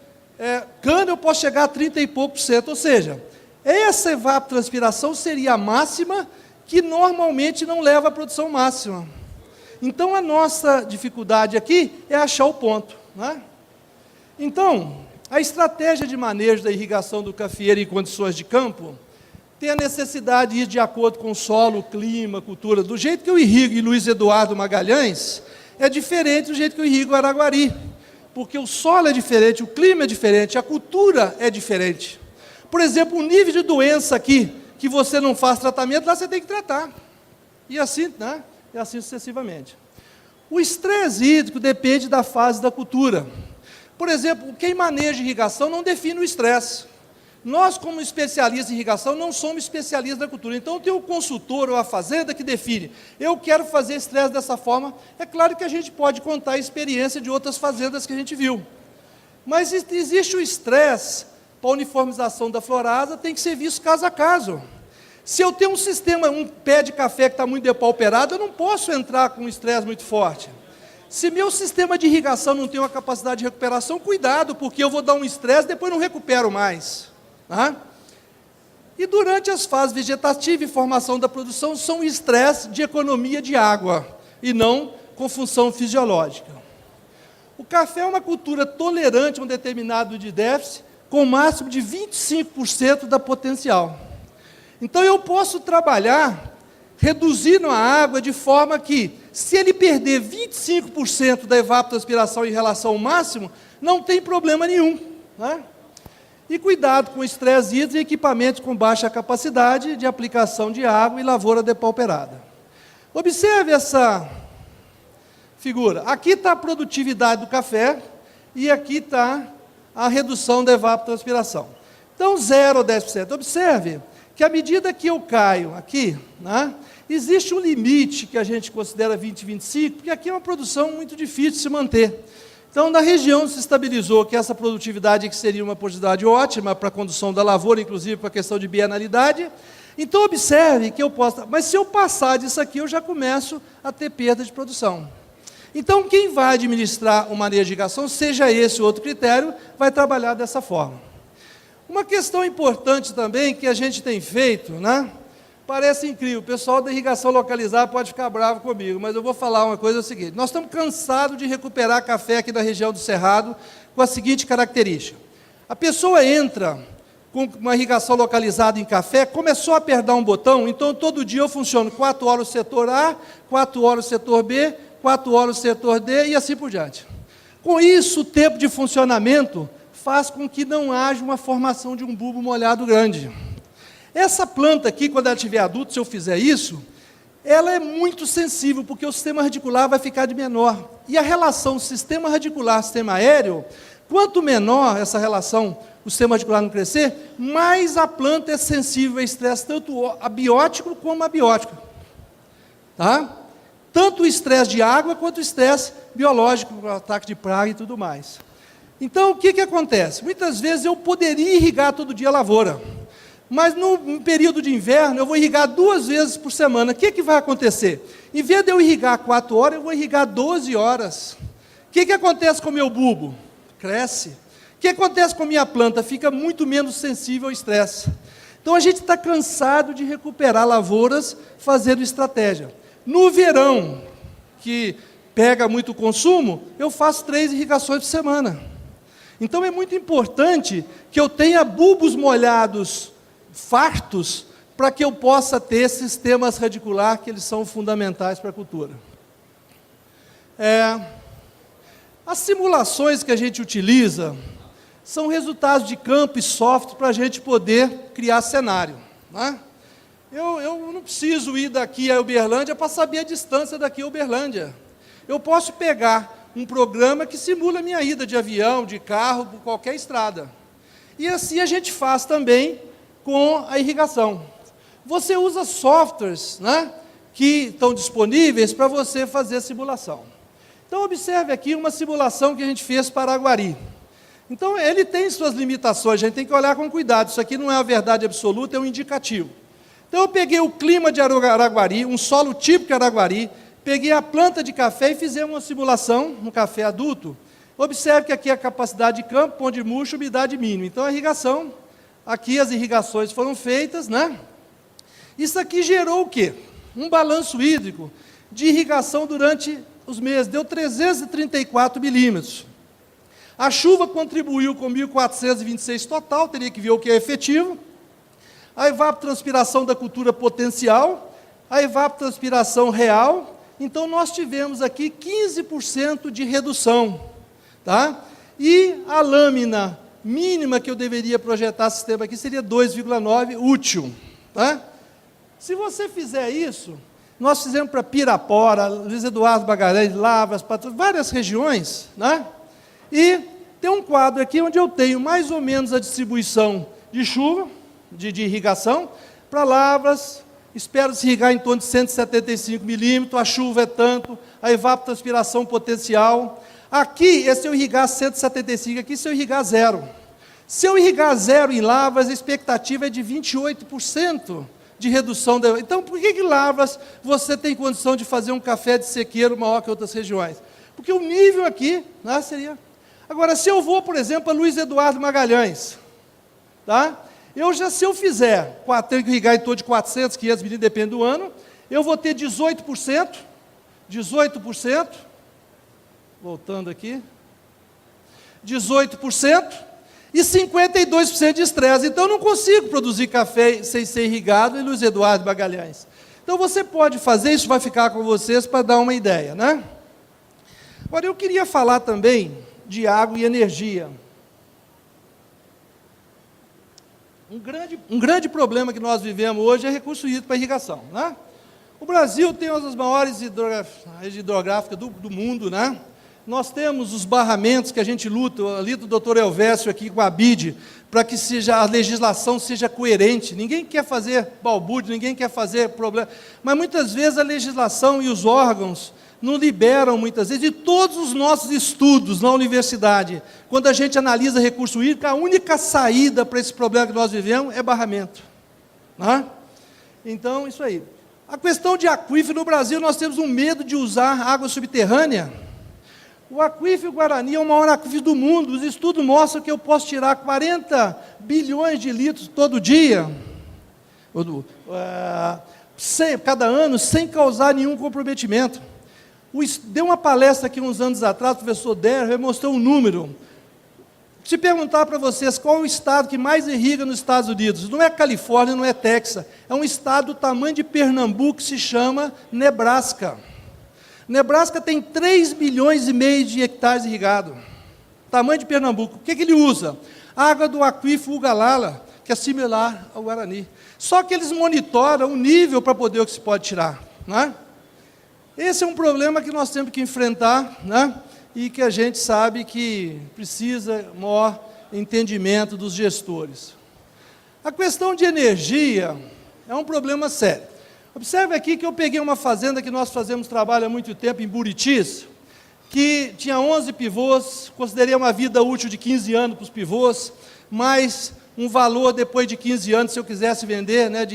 Cana eu posso chegar a 30 e poucos %. Ou seja, essa evapotranspiração seria a máxima, que normalmente não leva à produção máxima. Então, a nossa dificuldade aqui é achar o ponto, né? Então, a estratégia de manejo da irrigação do cafeeiro em condições de campo tem a necessidade de ir de acordo com o solo, clima, cultura. Do jeito que eu irrigo em Luiz Eduardo Magalhães, é diferente do jeito que eu irrigo em Araguari, porque o solo é diferente, o clima é diferente, a cultura é diferente. Por exemplo, o nível de doença aqui, que você não faz tratamento, lá você tem que tratar. E assim, né? E assim sucessivamente. O estresse hídrico depende da fase da cultura. Por exemplo, quem maneja irrigação não define o estresse. Nós, como especialistas em irrigação, não somos especialistas da cultura. Então, tem o consultor ou a fazenda que define. Eu quero fazer estresse dessa forma. É claro que a gente pode contar a experiência de outras fazendas que a gente viu. Mas existe o estresse para a uniformização da florada, tem que ser visto caso a caso. Se eu tenho um sistema, um pé de café que está muito depauperado, eu não posso entrar com um estresse muito forte. Se meu sistema de irrigação não tem uma capacidade de recuperação, cuidado, porque eu vou dar um estresse e depois não recupero mais. Tá? E durante as fases vegetativa e formação da produção, são estresse de economia de água, e não com função fisiológica. O café é uma cultura tolerante a um determinado de déficit, com máximo de 25% da potencial. Então, eu posso trabalhar reduzindo a água de forma que, se ele perder 25% da evapotranspiração em relação ao máximo, não tem problema nenhum. Né? E cuidado com o estresse hídrico e equipamentos com baixa capacidade de aplicação de água e lavoura depauperada. Observe essa figura. Aqui está a produtividade do café e aqui está a redução da evapotranspiração. Então, 0 ou 10%. Observe que à medida que eu caio aqui, né, existe um limite que a gente considera 20, 25, porque aqui é uma produção muito difícil de se manter. Então, na região se estabilizou que essa produtividade que seria uma produtividade ótima para a condução da lavoura, inclusive para a questão de bienalidade. Então, observe que eu posso... Mas se eu passar disso aqui, eu já começo a ter perda de produção. Então, quem vai administrar o manejo de irrigação, seja esse ou outro critério, vai trabalhar dessa forma. Uma questão importante também que a gente tem feito, né? Parece incrível, o pessoal da irrigação localizada pode ficar bravo comigo, mas eu vou falar uma coisa, é o seguinte: nós estamos cansados de recuperar café aqui da região do Cerrado com a seguinte característica. A pessoa entra com uma irrigação localizada em café, começou a apertar um botão, então todo dia eu funciono 4 horas o setor A, 4 horas o setor B, 4 horas o setor D e assim por diante. Com isso, o tempo de funcionamento faz com que não haja uma formação de um bulbo molhado grande. Essa planta aqui, quando ela estiver adulta, se eu fizer isso, ela é muito sensível, porque o sistema radicular vai ficar de menor. E a relação sistema radicular-sistema aéreo, quanto menor essa relação, o sistema radicular não crescer, mais a planta é sensível a estresse, tanto abiótico como abiótico. Tá? Tanto o estresse de água, quanto o estresse biológico, o ataque de praga e tudo mais. Então, o que acontece? Muitas vezes eu poderia irrigar todo dia a lavoura, mas no período de inverno eu vou irrigar 2 vezes por semana. O que vai acontecer? Em vez de eu irrigar 4 horas, eu vou irrigar 12 horas. O que acontece com o meu bulbo? Cresce. O que acontece com a minha planta? Fica muito menos sensível ao estresse. Então, a gente está cansado de recuperar lavouras fazendo estratégia. No verão, que pega muito consumo, eu faço 3 irrigações por semana. Então, é muito importante que eu tenha bulbos molhados fartos para que eu possa ter sistemas radicular, que eles são fundamentais para a cultura. As simulações que a gente utiliza são resultados de campo e software para a gente poder criar cenário. Né? Eu não preciso ir daqui a Uberlândia para saber a distância daqui a Uberlândia. Eu posso pegar um programa que simula a minha ida de avião, de carro, por qualquer estrada. E assim a gente faz também com a irrigação. Você usa softwares, né, que estão disponíveis para você fazer a simulação. Então, observe aqui uma simulação que a gente fez para Araguari. Então, ele tem suas limitações, a gente tem que olhar com cuidado. Isso aqui não é a verdade absoluta, é um indicativo. Então, eu peguei o clima de Araguari, um solo típico de Araguari, peguei a planta de café e fizemos uma simulação no café adulto. Observe que aqui é a capacidade de campo, ponto de murcho, umidade mínima. Então, a irrigação, aqui as irrigações foram feitas, né? Isso aqui gerou o quê? Um balanço hídrico de irrigação durante os meses, deu 334 milímetros. A chuva contribuiu com 1.426 total, teria que ver o que é efetivo. A evapotranspiração da cultura potencial, a evapotranspiração real. Então, nós tivemos aqui 15% de redução. Tá? E a lâmina mínima que eu deveria projetar sistema aqui seria 2,9 útil. Tá? Se você fizer isso, nós fizemos para Pirapora, Luiz Eduardo Magalhães, Lavras, várias regiões, né? E tem um quadro aqui onde eu tenho mais ou menos a distribuição de chuva, de irrigação, para Lavras, espero-se irrigar em torno de 175 milímetros, a chuva é tanto, a evapotranspiração potencial. Aqui, se eu irrigar 175, aqui se eu irrigar zero. Se eu irrigar zero em Lavras, a expectativa é de 28% de redução. Então, por que Lavras você tem condição de fazer um café de sequeiro maior que outras regiões? Porque o nível aqui, né, seria... Agora, se eu vou, por exemplo, a Luiz Eduardo Magalhães, tá? Se eu fizer, tenho que irrigar em torno de 400, 500 milímetros, depende do ano, eu vou ter 18%, voltando aqui, 18%, e 52% de estresse. Então, eu não consigo produzir café sem ser irrigado em Luiz Eduardo Magalhães. Então, você pode fazer, isso vai ficar com vocês para dar uma ideia, né? Agora, eu queria falar também de água e energia. Um grande problema que nós vivemos hoje é recurso hídrico para irrigação, né? O Brasil tem uma das maiores redes hidrográficas do mundo, né? Nós temos os barramentos que a gente luta, ali do doutor Elvésio aqui com a BID, para que a legislação seja coerente. Ninguém quer fazer balbúrdio, ninguém quer fazer problema. Mas muitas vezes a legislação e os órgãos não liberam, muitas vezes, de todos os nossos estudos na universidade. Quando a gente analisa recurso hídrico, a única saída para esse problema que nós vivemos é barramento. Né? Então, isso aí. A questão de aquífero no Brasil, nós temos um medo de usar água subterrânea. O aquífero Guarani é o maior aquífero do mundo. Os estudos mostram que eu posso tirar 40 bilhões de litros todo dia, cada ano, sem causar nenhum comprometimento. Deu uma palestra aqui uns anos atrás, o professor Derr mostrou um número. Se perguntar para vocês qual é o estado que mais irriga nos Estados Unidos, não é Califórnia, não é Texas, é um estado do tamanho de Pernambuco que se chama Nebraska. Nebraska tem 3,5 milhões de hectares irrigados, tamanho de Pernambuco. O que ele usa? Água do aquífero Ugalala, que é similar ao Guarani. Só que eles monitoram o nível para poder o que se pode tirar. Né? Esse é um problema que nós temos que enfrentar, né? E que a gente sabe que precisa maior entendimento dos gestores. A questão de energia é um problema sério. Observe aqui que eu peguei uma fazenda que nós fazemos trabalho há muito tempo, em Buritis, que tinha 11 pivôs, considerei uma vida útil de 15 anos para os pivôs, mais um valor depois de 15 anos, se eu quisesse vender, né,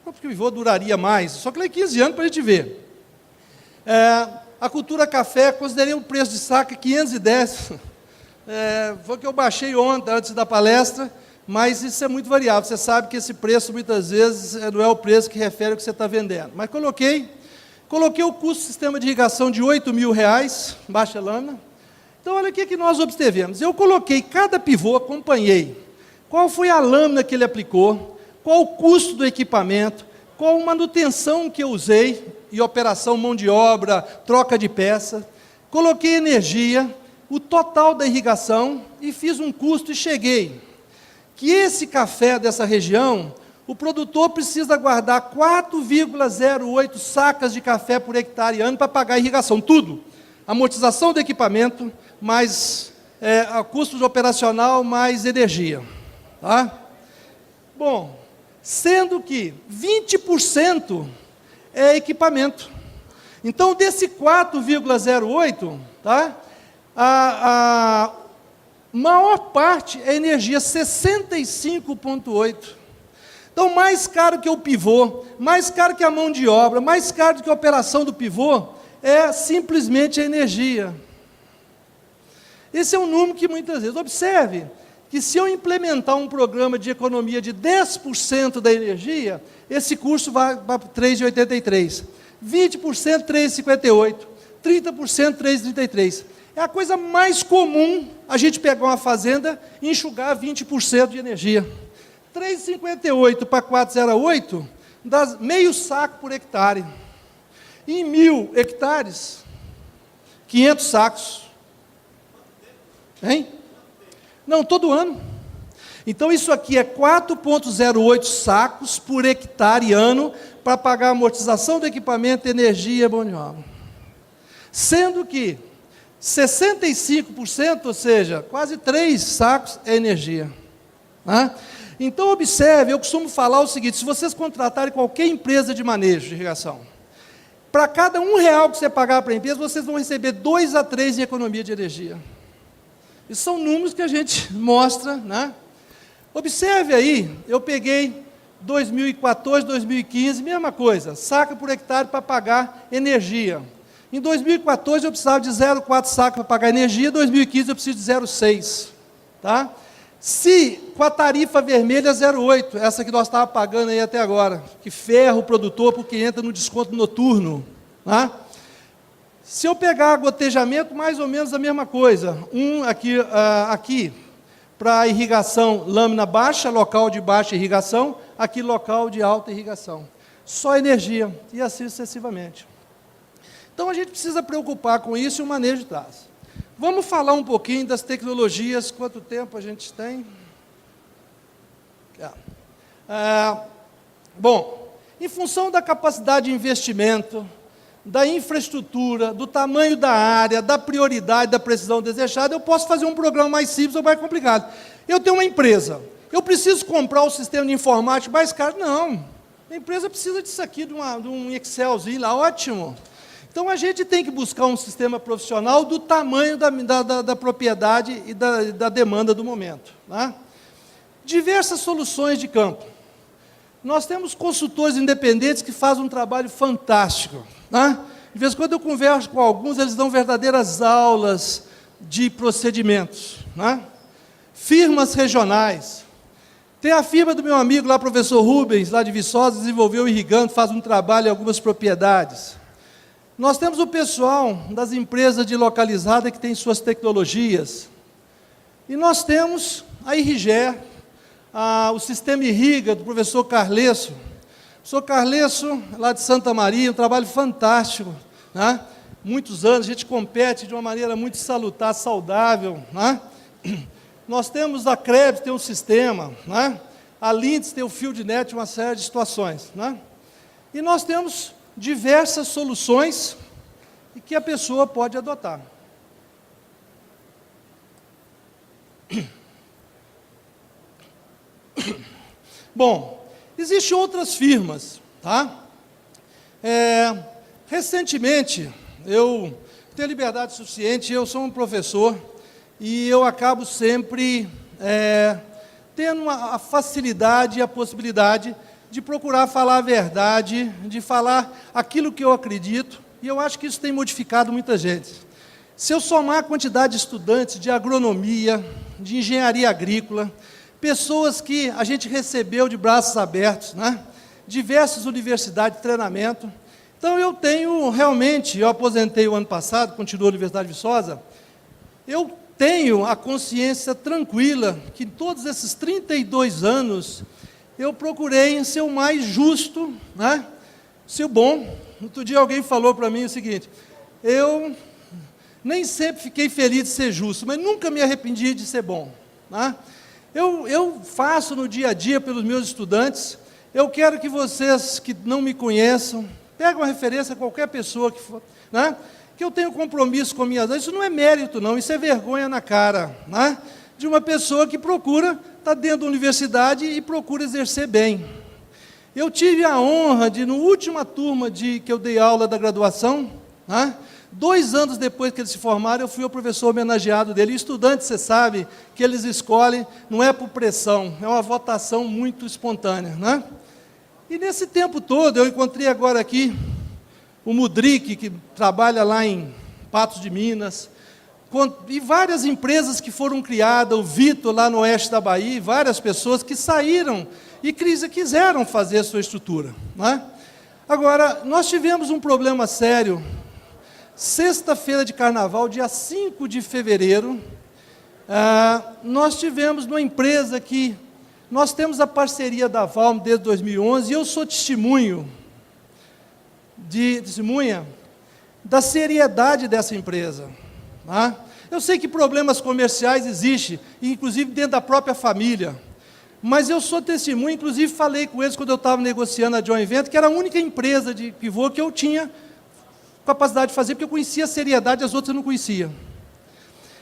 porque o pivô duraria mais, só que lá 15 anos para a gente ver. A cultura café, considerei um preço de saca 510, foi o que eu baixei ontem, antes da palestra, mas isso é muito variável, você sabe que esse preço, muitas vezes, não é o preço que refere ao que você está vendendo. Mas coloquei o custo do sistema de irrigação de R$8.000, baixa lâmina. Então, olha o que nós observamos. Eu coloquei cada pivô, acompanhei, qual foi a lâmina que ele aplicou, qual o custo do equipamento, qual a manutenção que eu usei, e operação, mão de obra, troca de peça. Coloquei energia, o total da irrigação, e fiz um custo e cheguei que esse café dessa região, o produtor precisa guardar 4,08 sacas de café por hectare ano para pagar a irrigação, tudo. Amortização do equipamento, mais custo de operacional, mais energia. Tá? Bom, sendo que 20% é equipamento. Então, desse 4,08, tá? A maior parte é energia, 65,8. Então, mais caro que o pivô, mais caro que a mão de obra, mais caro do que a operação do pivô, é simplesmente a energia. Esse é um número que muitas vezes, observe, que se eu implementar um programa de economia de 10% da energia, esse custo vai para 3,83. 20%, 3,58%, 30%, 3,33%. É a coisa mais comum a gente pegar uma fazenda e enxugar 20% de energia. 3,58 para 4,08 dá meio saco por hectare. Em 1.000 hectares, 500 sacos. Hein? Não, todo ano. Então, isso aqui é 4,08 sacos por hectare ano para pagar a amortização do equipamento, energia e mão de obra. Sendo que 65%, ou seja, quase 3 sacos é energia. Né? Então, observe, eu costumo falar o seguinte, se vocês contratarem qualquer empresa de manejo de irrigação, para cada R$1 que você pagar para a empresa, vocês vão receber 2 a 3 em economia de energia. Isso são números que a gente mostra, né? Observe aí, eu peguei 2014, 2015, mesma coisa, saca por hectare para pagar energia. Em 2014 eu precisava de 0,4 saca para pagar energia, em 2015 eu preciso de 0,6. Tá? Se com a tarifa vermelha 0,8, essa que nós estávamos pagando aí até agora, que ferra o produtor porque entra no desconto noturno. Tá? Se eu pegar gotejamento, mais ou menos a mesma coisa. Aqui para irrigação, lâmina baixa, local de baixa irrigação, aqui local de alta irrigação. Só energia, e assim sucessivamente. Então, a gente precisa preocupar com isso e o manejo de traço. Vamos falar um pouquinho das tecnologias, quanto tempo a gente tem? Bom, em função da capacidade de investimento, da infraestrutura, do tamanho da área, da prioridade, da precisão desejada, eu posso fazer um programa mais simples ou mais complicado. Eu tenho uma empresa, eu preciso comprar o sistema de informática mais caro? Não, a empresa precisa disso aqui, de um Excelzinho lá, ótimo. Então, a gente tem que buscar um sistema profissional do tamanho da propriedade e da demanda do momento. Né? Diversas soluções de campo. Nós temos consultores independentes que fazem um trabalho fantástico. Né? De vez em quando eu converso com alguns, eles dão verdadeiras aulas de procedimentos. Né? Firmas regionais. Tem a firma do meu amigo lá, professor Rubens, lá de Viçosa, desenvolveu o irrigando, faz um trabalho em algumas propriedades. Nós temos o pessoal das empresas de localizada que tem suas tecnologias. E nós temos a Irrigé, o sistema Irriga, do professor Carlesso. O professor Carlesso, lá de Santa Maria, um trabalho fantástico. Né? Muitos anos, a gente compete de uma maneira muito salutar, saudável. Né? Nós temos a Krebs, tem um sistema. Né? A Lindsay tem o FieldNet, uma série de situações. Né? E nós temos diversas soluções que a pessoa pode adotar. Bom, existem outras firmas, tá? Recentemente, eu tenho liberdade suficiente, eu sou um professor, e eu acabo sempre tendo a facilidade e a possibilidade de procurar falar a verdade, de falar aquilo que eu acredito, e eu acho que isso tem modificado muita gente. Se eu somar a quantidade de estudantes de agronomia, de engenharia agrícola, pessoas que a gente recebeu de braços abertos, né? Diversas universidades de treinamento, então eu tenho realmente, eu aposentei o ano passado, continuo a Universidade de Viçosa, eu tenho a consciência tranquila que em todos esses 32 anos, eu procurei ser o mais justo, né? Ser o bom. Outro dia alguém falou para mim o seguinte, eu nem sempre fiquei feliz de ser justo, mas nunca me arrependi de ser bom. Né? Eu faço no dia a dia pelos meus estudantes, eu quero que vocês que não me conheçam, peguem uma referência a qualquer pessoa que for, né? Que eu tenho compromisso com minhas ações, isso não é mérito não, isso é vergonha na cara, né? De uma pessoa que procura estar dentro da universidade e procura exercer bem. Eu tive a honra de, na última turma que eu dei aula da graduação, né, 2 anos depois que eles se formaram, eu fui o professor homenageado dele. E estudante, você sabe, que eles escolhem, não é por pressão, é uma votação muito espontânea. Né? E nesse tempo todo, eu encontrei agora aqui o Mudrick, que trabalha lá em Patos de Minas, e várias empresas que foram criadas, o Vitor lá no oeste da Bahia, várias pessoas que saíram e quiseram fazer a sua estrutura. Né? Agora, nós tivemos um problema sério. Sexta-feira de carnaval, dia 5 de fevereiro, nós tivemos uma empresa que nós temos a parceria da Valm desde 2011, e eu sou testemunha da seriedade dessa empresa. Tá? Eu sei que problemas comerciais existem, inclusive dentro da própria família, mas eu sou testemunha, inclusive falei com eles quando eu estava negociando a Joint Venture, que era a única empresa de pivô que eu tinha capacidade de fazer, porque eu conhecia a seriedade, as outras eu não conhecia.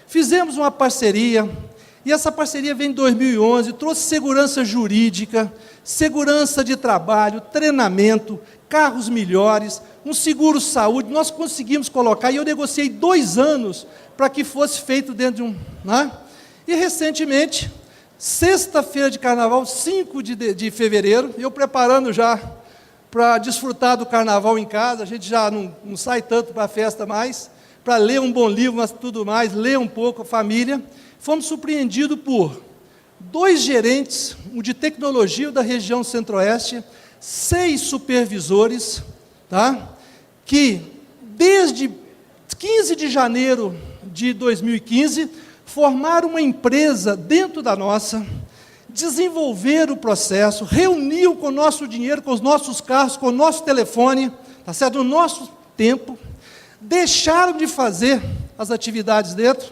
Fizemos uma parceria, e essa parceria vem em 2011, trouxe segurança jurídica, segurança de trabalho, treinamento, carros melhores, um seguro-saúde, nós conseguimos colocar, e eu negociei 2 anos para que fosse feito dentro de um... Né? E recentemente, sexta-feira de carnaval, 5 de fevereiro, eu preparando já para desfrutar do carnaval em casa, a gente já não sai tanto para a festa mais, para ler um bom livro, mas tudo mais, ler um pouco a família, fomos surpreendidos por 2 gerentes, um de tecnologia da região centro-oeste, 6 supervisores, tá? Que desde 15 de janeiro de 2015, formaram uma empresa dentro da nossa, desenvolveram o processo, reuniu com o nosso dinheiro, com os nossos carros, com o nosso telefone, tá certo? No nosso tempo, deixaram de fazer as atividades dentro,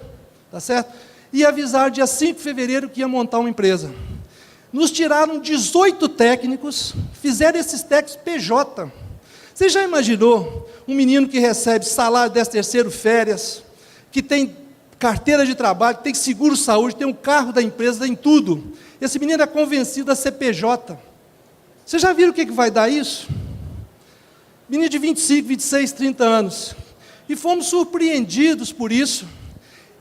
tá certo? E avisaram dia 5 de fevereiro que ia montar uma empresa. Nos tiraram 18 técnicos, fizeram esses técnicos PJ. Você já imaginou um menino que recebe salário 13º, férias, que tem carteira de trabalho, que tem seguro-saúde, tem um carro da empresa, tem tudo. Esse menino é convencido a ser PJ. Vocês já viram o que vai dar isso? Menino de 25, 26, 30 anos. E fomos surpreendidos por isso.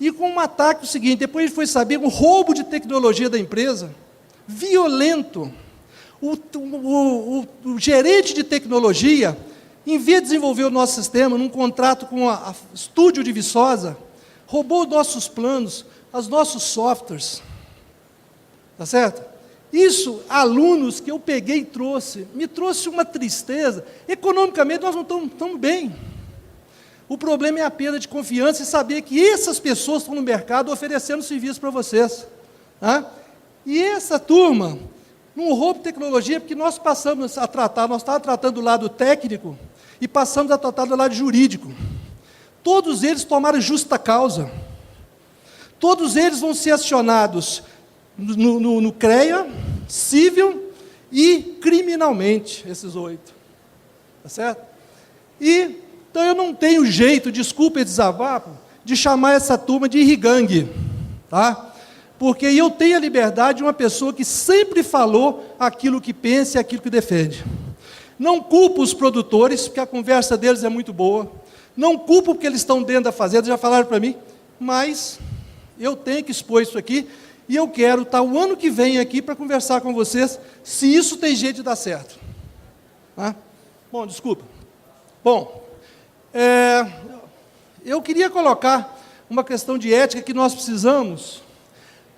E com um ataque o seguinte, depois a gente foi saber, um roubo de tecnologia da empresa, violento. O gerente de tecnologia, em vez de desenvolver o nosso sistema, num contrato com a Estúdio de Viçosa, roubou os nossos planos, os nossos softwares. Tá certo? Isso, alunos que eu peguei e trouxe, me trouxe uma tristeza. Economicamente, nós não estamos tão bem. O problema é a perda de confiança e saber que essas pessoas estão no mercado oferecendo serviço para vocês. Tá? E essa turma, num roubo de tecnologia, porque nós passamos a tratar, nós estávamos tratando do lado técnico e passamos a tratar do lado jurídico. Todos eles tomaram justa causa. Todos eles vão ser acionados no CREA, civil e criminalmente, esses 8. Tá certo? Então eu não tenho jeito, desculpa esse desabafo, de chamar essa turma de irrigangue, tá? Porque eu tenho a liberdade de uma pessoa que sempre falou aquilo que pensa e aquilo que defende. Não culpo os produtores, porque a conversa deles é muito boa. Não culpo porque eles estão dentro da fazenda, já falaram para mim, mas eu tenho que expor isso aqui, e eu quero estar o ano que vem aqui para conversar com vocês, se isso tem jeito de dar certo. Tá? Bom, desculpa. Bom, eu queria colocar uma questão de ética que nós precisamos.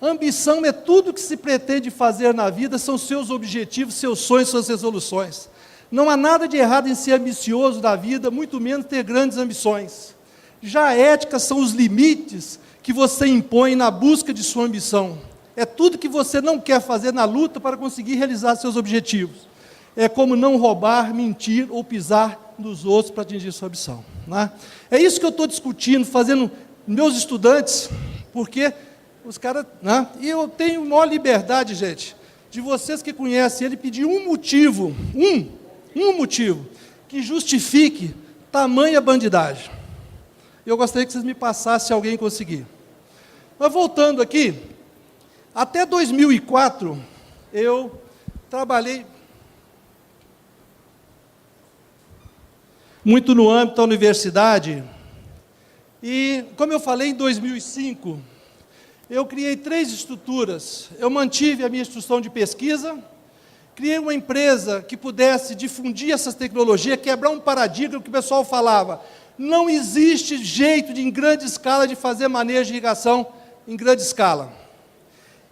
Ambição é tudo que se pretende fazer na vida, são seus objetivos, seus sonhos, suas resoluções. Não há nada de errado em ser ambicioso da vida, muito menos ter grandes ambições. Já a ética são os limites que você impõe na busca de sua ambição. É tudo que você não quer fazer na luta para conseguir realizar seus objetivos. É como não roubar, mentir ou pisar nos outros para atingir sua ambição. Né? É isso que eu estou discutindo, fazendo meus estudantes, porque os caras... Né? E eu tenho maior liberdade, gente, de vocês que conhecem ele, pedir um motivo, um motivo, que justifique tamanha bandidagem. Eu gostaria que vocês me passassem, se alguém conseguir. Mas voltando aqui, até 2004, eu trabalhei muito no âmbito da universidade, e, como eu falei, em 2005, eu criei 3 estruturas. Eu mantive a minha instituição de pesquisa, criei uma empresa que pudesse difundir essas tecnologias, quebrar um paradigma que o pessoal falava, não existe jeito de, em grande escala, de fazer manejo de irrigação em grande escala.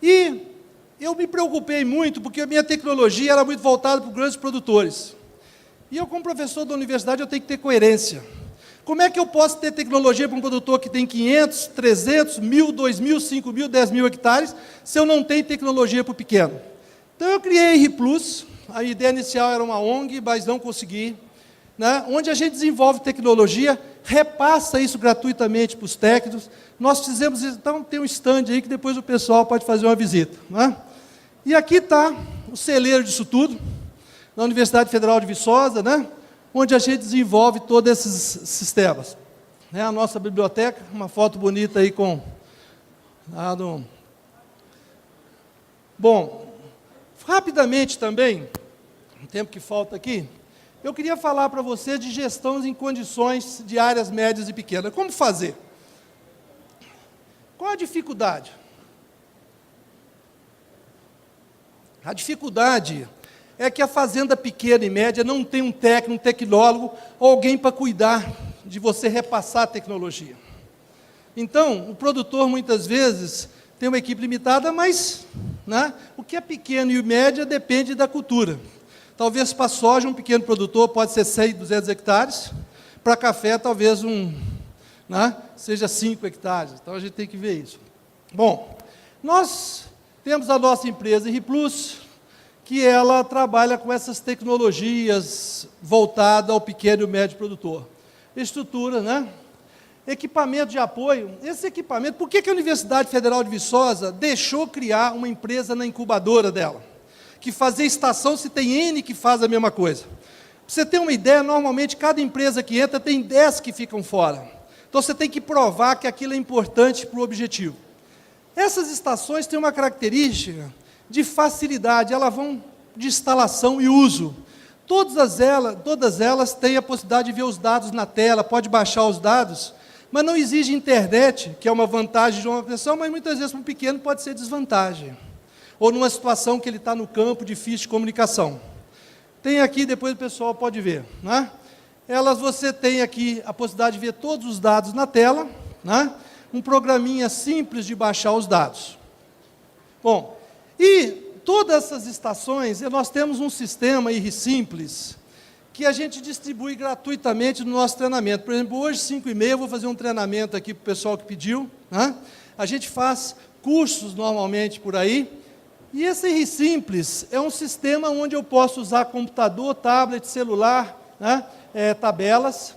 E eu me preocupei muito, porque a minha tecnologia era muito voltada para os grandes produtores. E eu, como professor da universidade, eu tenho que ter coerência. Como é que eu posso ter tecnologia para um produtor que tem 500, 300, 1.000, 2.000, 5.000, 10.000 hectares, se eu não tenho tecnologia para o pequeno? Então, eu criei a RI Plus. A ideia inicial era uma ONG, mas não consegui. Né? Onde a gente desenvolve tecnologia, repassa isso gratuitamente para os técnicos. Nós fizemos isso, então tem um stand aí que depois o pessoal pode fazer uma visita. Né? E aqui está o celeiro disso tudo, na Universidade Federal de Viçosa, né? Onde a gente desenvolve todos esses sistemas. É a nossa biblioteca, uma foto bonita aí com... Bom, rapidamente também, o tempo que falta aqui, eu queria falar para vocês de gestão em condições de áreas médias e pequenas. Como fazer? Qual a dificuldade? A dificuldade é que a fazenda pequena e média não tem um técnico, um tecnólogo, ou alguém para cuidar de você repassar a tecnologia. Então, o produtor, muitas vezes, tem uma equipe limitada, mas né, o que é pequeno e média depende da cultura. Talvez para soja, um pequeno produtor pode ser 100, 200 hectares, para café, talvez seja 5 hectares. Então, a gente tem que ver isso. Bom, nós temos a nossa empresa RI Plus, que ela trabalha com essas tecnologias voltadas ao pequeno e médio produtor. Estrutura, né? Equipamento de apoio. Esse equipamento, por que a Universidade Federal de Viçosa deixou criar uma empresa na incubadora dela? Que fazer estação, se tem N que faz a mesma coisa. Para você ter uma ideia, normalmente cada empresa que entra tem 10 que ficam fora. Então você tem que provar que aquilo é importante para o objetivo. Essas estações têm uma característica de facilidade, elas vão de instalação e uso. Todas elas têm a possibilidade de ver os dados na tela, pode baixar os dados, mas não exige internet, que é uma vantagem de uma pessoa, mas muitas vezes para um pequeno pode ser desvantagem. Ou numa situação que ele está no campo difícil de comunicação. Tem aqui, depois o pessoal pode ver. Né? Você tem aqui a possibilidade de ver todos os dados na tela, né? Um programinha simples de baixar os dados. Bom, e todas essas estações, nós temos um sistema RI Simples, que a gente distribui gratuitamente no nosso treinamento. Por exemplo, hoje, 5h30, eu vou fazer um treinamento aqui para o pessoal que pediu. Né? A gente faz cursos normalmente por aí. E esse RI Simples é um sistema onde eu posso usar computador, tablet, celular, né? Tabelas.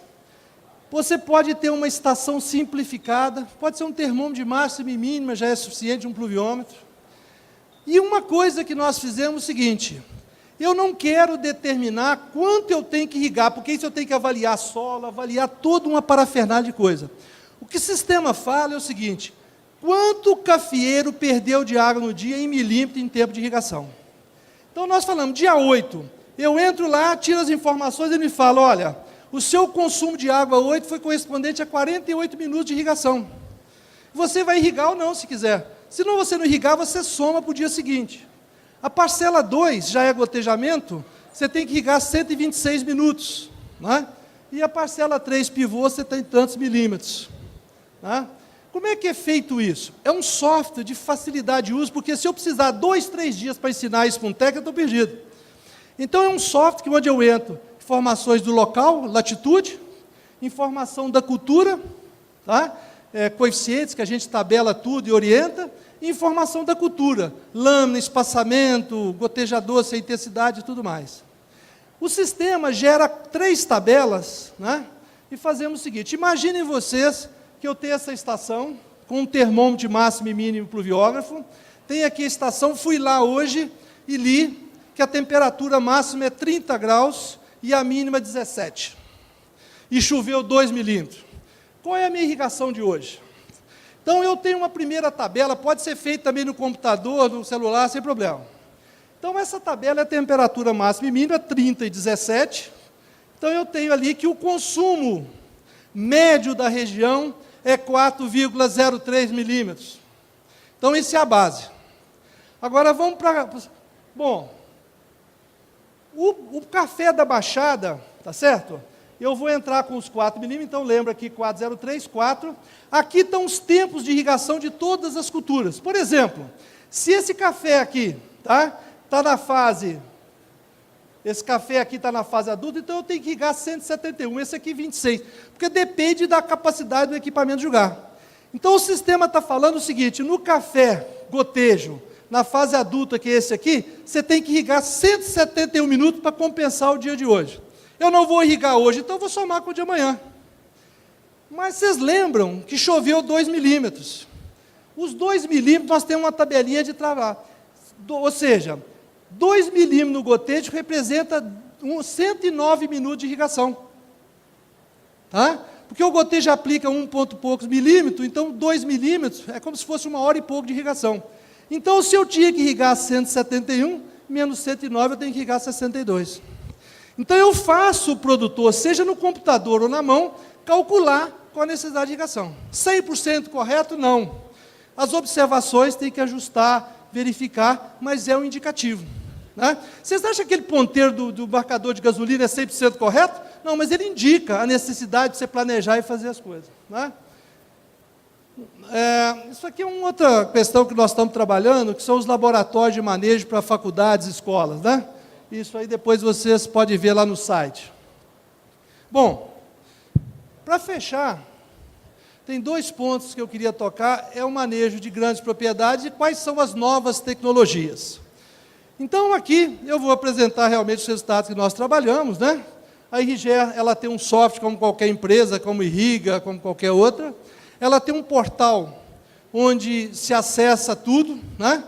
Você pode ter uma estação simplificada, pode ser um termômetro de máxima e mínima, já é suficiente, um pluviômetro. E uma coisa que nós fizemos é o seguinte, eu não quero determinar quanto eu tenho que irrigar, porque isso eu tenho que avaliar solo, avaliar toda uma parafernália de coisa. O que o sistema fala é o seguinte, quanto o cafeeiro perdeu de água no dia em milímetro em tempo de irrigação. Então nós falamos, dia 8, eu entro lá, tiro as informações e ele me fala, olha, o seu consumo de água 8 foi correspondente a 48 minutos de irrigação. Você vai irrigar ou não, se quiser. Se não você não irrigar, você soma para o dia seguinte. A parcela 2 já é gotejamento, você tem que irrigar 126 minutos. Né? E a parcela 3 pivô, você tem tantos milímetros. Né? Como é que é feito isso? É um software de facilidade de uso, porque se eu precisar 2, 3 dias para ensinar isso para um técnico, eu estou perdido. Então é um software que onde eu entro, informações do local, latitude, informação da cultura, tá? Coeficientes que a gente tabela tudo e orienta, e informação da cultura, lâmina, espaçamento, gotejador, sem intensidade e tudo mais. O sistema gera 3 tabelas, né? E fazemos o seguinte, imaginem vocês que eu tenho essa estação, com um termômetro de máximo e mínimo pluviógrafo, tem aqui a estação, fui lá hoje e li que a temperatura máxima é 30 graus e a mínima é 17. E choveu 2 milímetros. Qual é a minha irrigação de hoje? Então, eu tenho uma primeira tabela, pode ser feita também no computador, no celular, sem problema. Então, essa tabela é a temperatura máxima e mínima, 30 e 17. Então, eu tenho ali que o consumo médio da região é 4,03 milímetros. Então, isso é a base. Agora, vamos para... Bom, o café da Baixada, tá certo? Eu vou entrar com os 4 milímetros, então lembra aqui 403, 4. Aqui estão os tempos de irrigação de todas as culturas. Por exemplo, se esse café aqui está na fase Esse café aqui está na fase adulta, então eu tenho que irrigar 171, esse aqui 26, porque depende da capacidade do equipamento de jogar. Então o sistema está falando o seguinte, no café gotejo, na fase adulta, que é esse aqui, você tem que irrigar 171 minutos para compensar o dia de hoje. Eu não vou irrigar hoje, então eu vou somar com o de amanhã. Mas vocês lembram que choveu 2 milímetros. Os 2 milímetros, nós temos uma tabelinha de trabalho. Ou seja, 2 milímetros no gotejo representa 109 minutos de irrigação. Tá? Porque o gotejo aplica 1 ponto poucos milímetros, então 2 milímetros é como se fosse 1 hora e pouco de irrigação. Então, se eu tinha que irrigar 171, menos 109, eu tenho que irrigar 62. Então, eu faço o produtor, seja no computador ou na mão, calcular com a necessidade de irrigação. 100% correto? Não. As observações tem que ajustar, verificar, mas é um indicativo. Né? Vocês acham que aquele ponteiro do marcador de gasolina é 100% correto? Não, mas ele indica a necessidade de você planejar e fazer as coisas. Né? Isso aqui é uma outra questão que nós estamos trabalhando, que são os laboratórios de manejo para faculdades e escolas. Né? Isso aí depois vocês podem ver lá no site. Bom, para fechar, tem 2 pontos que eu queria tocar, é o manejo de grandes propriedades e quais são as novas tecnologias. Então, aqui, eu vou apresentar realmente os resultados que nós trabalhamos, né? A Irriger, ela tem um software como qualquer empresa, como Irriga, como qualquer outra. Ela tem um portal onde se acessa tudo, né?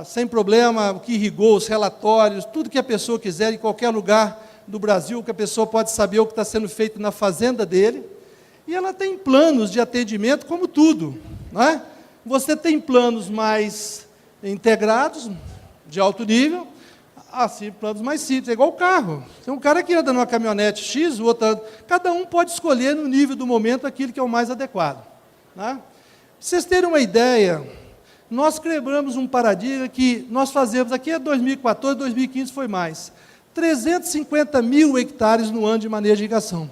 Sem problema, o que irrigou, os relatórios, tudo que a pessoa quiser, em qualquer lugar do Brasil, que a pessoa pode saber o que está sendo feito na fazenda dele. E ela tem planos de atendimento como tudo. Né? Você tem planos mais integrados, de alto nível, assim, planos mais simples, é igual o carro. Tem um cara que anda numa caminhonete X, o outro anda. Cada um pode escolher no nível do momento aquilo que é o mais adequado. Né? Para vocês terem uma ideia, nós quebramos um paradigma que nós fazemos, aqui é 2014, 2015 foi mais, 350 mil hectares no ano de manejo de irrigação.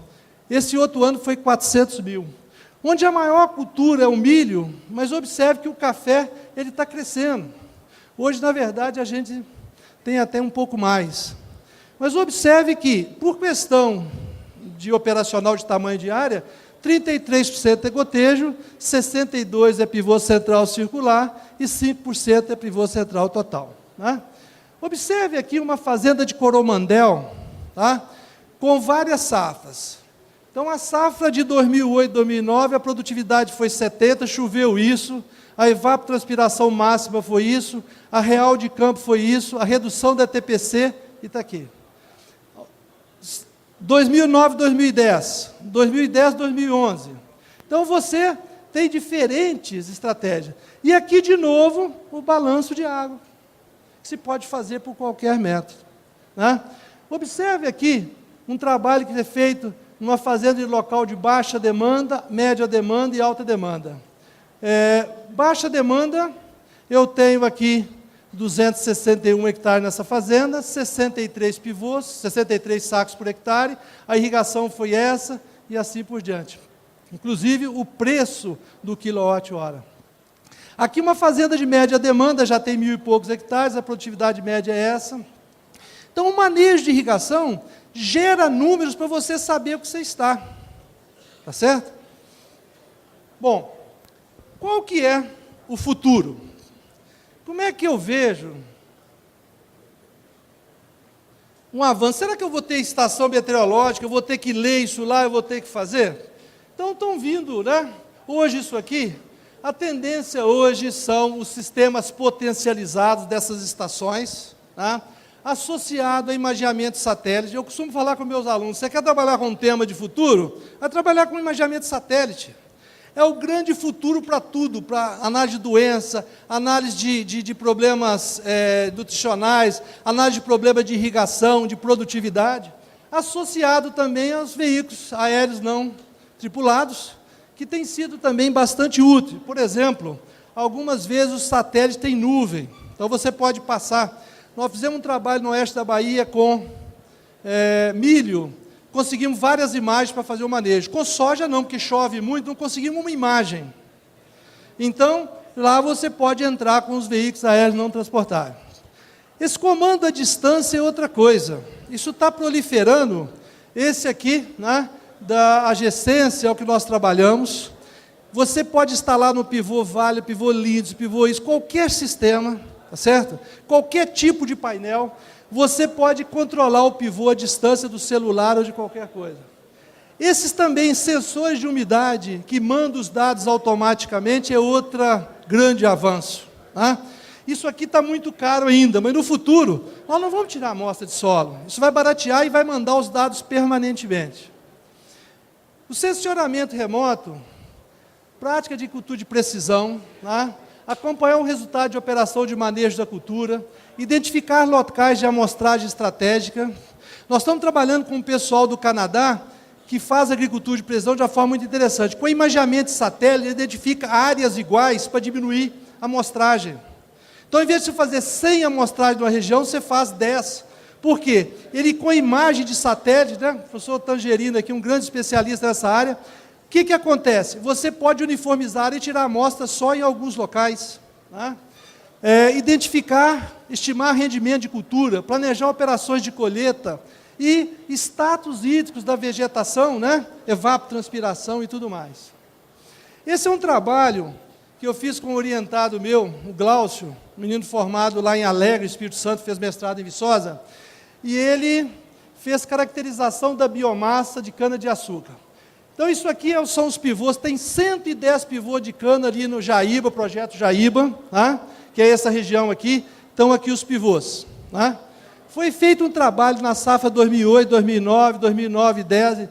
Esse outro ano foi 400 mil. Onde a maior cultura é o milho, mas observe que o café ele está crescendo. Hoje, na verdade, a gente tem até um pouco mais. Mas observe que, por questão de operacional de tamanho de área, 33% é gotejo, 62% é pivô central circular e 5% é pivô central total. Né? Observe aqui uma fazenda de Coromandel, tá? Com várias safras. Então, a safra de 2008, 2009, a produtividade foi 70, choveu isso, a evapotranspiração máxima foi isso, a real de campo foi isso, a redução da TPC, e está aqui. 2009, 2010, 2010, 2011. Então, você tem diferentes estratégias. E aqui, de novo, o balanço de água, que se pode fazer por qualquer método. Né? Observe aqui um trabalho que é feito numa fazenda de local de baixa demanda, média demanda e alta demanda. Baixa demanda, eu tenho aqui 261 hectares nessa fazenda, 63 pivôs, 63 sacos por hectare, a irrigação foi essa e assim por diante. Inclusive o preço do quilowatt-hora. Aqui uma fazenda de média demanda, já tem 1.000 e poucos hectares, a produtividade média é essa. Então o manejo de irrigação gera números para você saber o que você está. Tá certo? Bom, qual que é o futuro? Como é que eu vejo um avanço? Será que eu vou ter estação meteorológica, eu vou ter que ler isso lá, eu vou ter que fazer? Então estão vindo, né? Hoje isso aqui, a tendência hoje são os sistemas potencializados dessas estações, tá? Associado a imageamento satélite. Eu costumo falar com meus alunos, você quer trabalhar com um tema de futuro? Vai trabalhar com imageamento satélite. É o grande futuro para tudo, para análise de doença, análise de problemas nutricionais, análise de problemas de irrigação, de produtividade, associado também aos veículos aéreos não tripulados, que tem sido também bastante útil. Por exemplo, algumas vezes o satélite tem nuvem, então você pode passar. Nós fizemos um trabalho no oeste da Bahia com milho, conseguimos várias imagens para fazer o manejo. Com soja não, porque chove muito, não conseguimos uma imagem. Então, lá você pode entrar com os veículos aéreos não transportáveis. Esse comando à distância é outra coisa. Isso está proliferando. Esse aqui, né, da Agessência, é o que nós trabalhamos. Você pode instalar no pivô Vale, pivô Lindsay, pivô isso, qualquer sistema, tá certo? Qualquer tipo de painel, você pode controlar o pivô à distância do celular ou de qualquer coisa. Esses também sensores de umidade, que mandam os dados automaticamente, é outro grande avanço. Tá? Isso aqui está muito caro ainda, mas no futuro, nós não vamos tirar a amostra de solo. Isso vai baratear e vai mandar os dados permanentemente. O sensoramento remoto, prática de cultura de precisão, tá? Acompanhar o resultado de operação de manejo da cultura, identificar locais de amostragem estratégica. Nós estamos trabalhando com o pessoal do Canadá, que faz agricultura de precisão de uma forma muito interessante. Com imageamento de satélite, identifica áreas iguais para diminuir a amostragem. Então, em vez de você fazer 100 amostragens de uma região, você faz 10. Por quê? Ele, com imagem de satélite, né? O professor Tangerino aqui, um grande especialista nessa área, o que acontece? Você pode uniformizar e tirar amostras só em alguns locais. Tá? Identificar, estimar rendimento de cultura, planejar operações de colheita e status hídricos da vegetação, né? Evapotranspiração e tudo mais. Esse é um trabalho que eu fiz com um orientado meu, o Glaucio, menino formado lá em Alegre, Espírito Santo, fez mestrado em Viçosa, e ele fez caracterização da biomassa de cana-de-açúcar. Então, isso aqui são os pivôs, tem 110 pivôs de cana ali no Jaíba, projeto Jaíba, tá? Que é essa região aqui, estão aqui os pivôs. Tá? Foi feito um trabalho na safra 2008, 2009, 2009, 10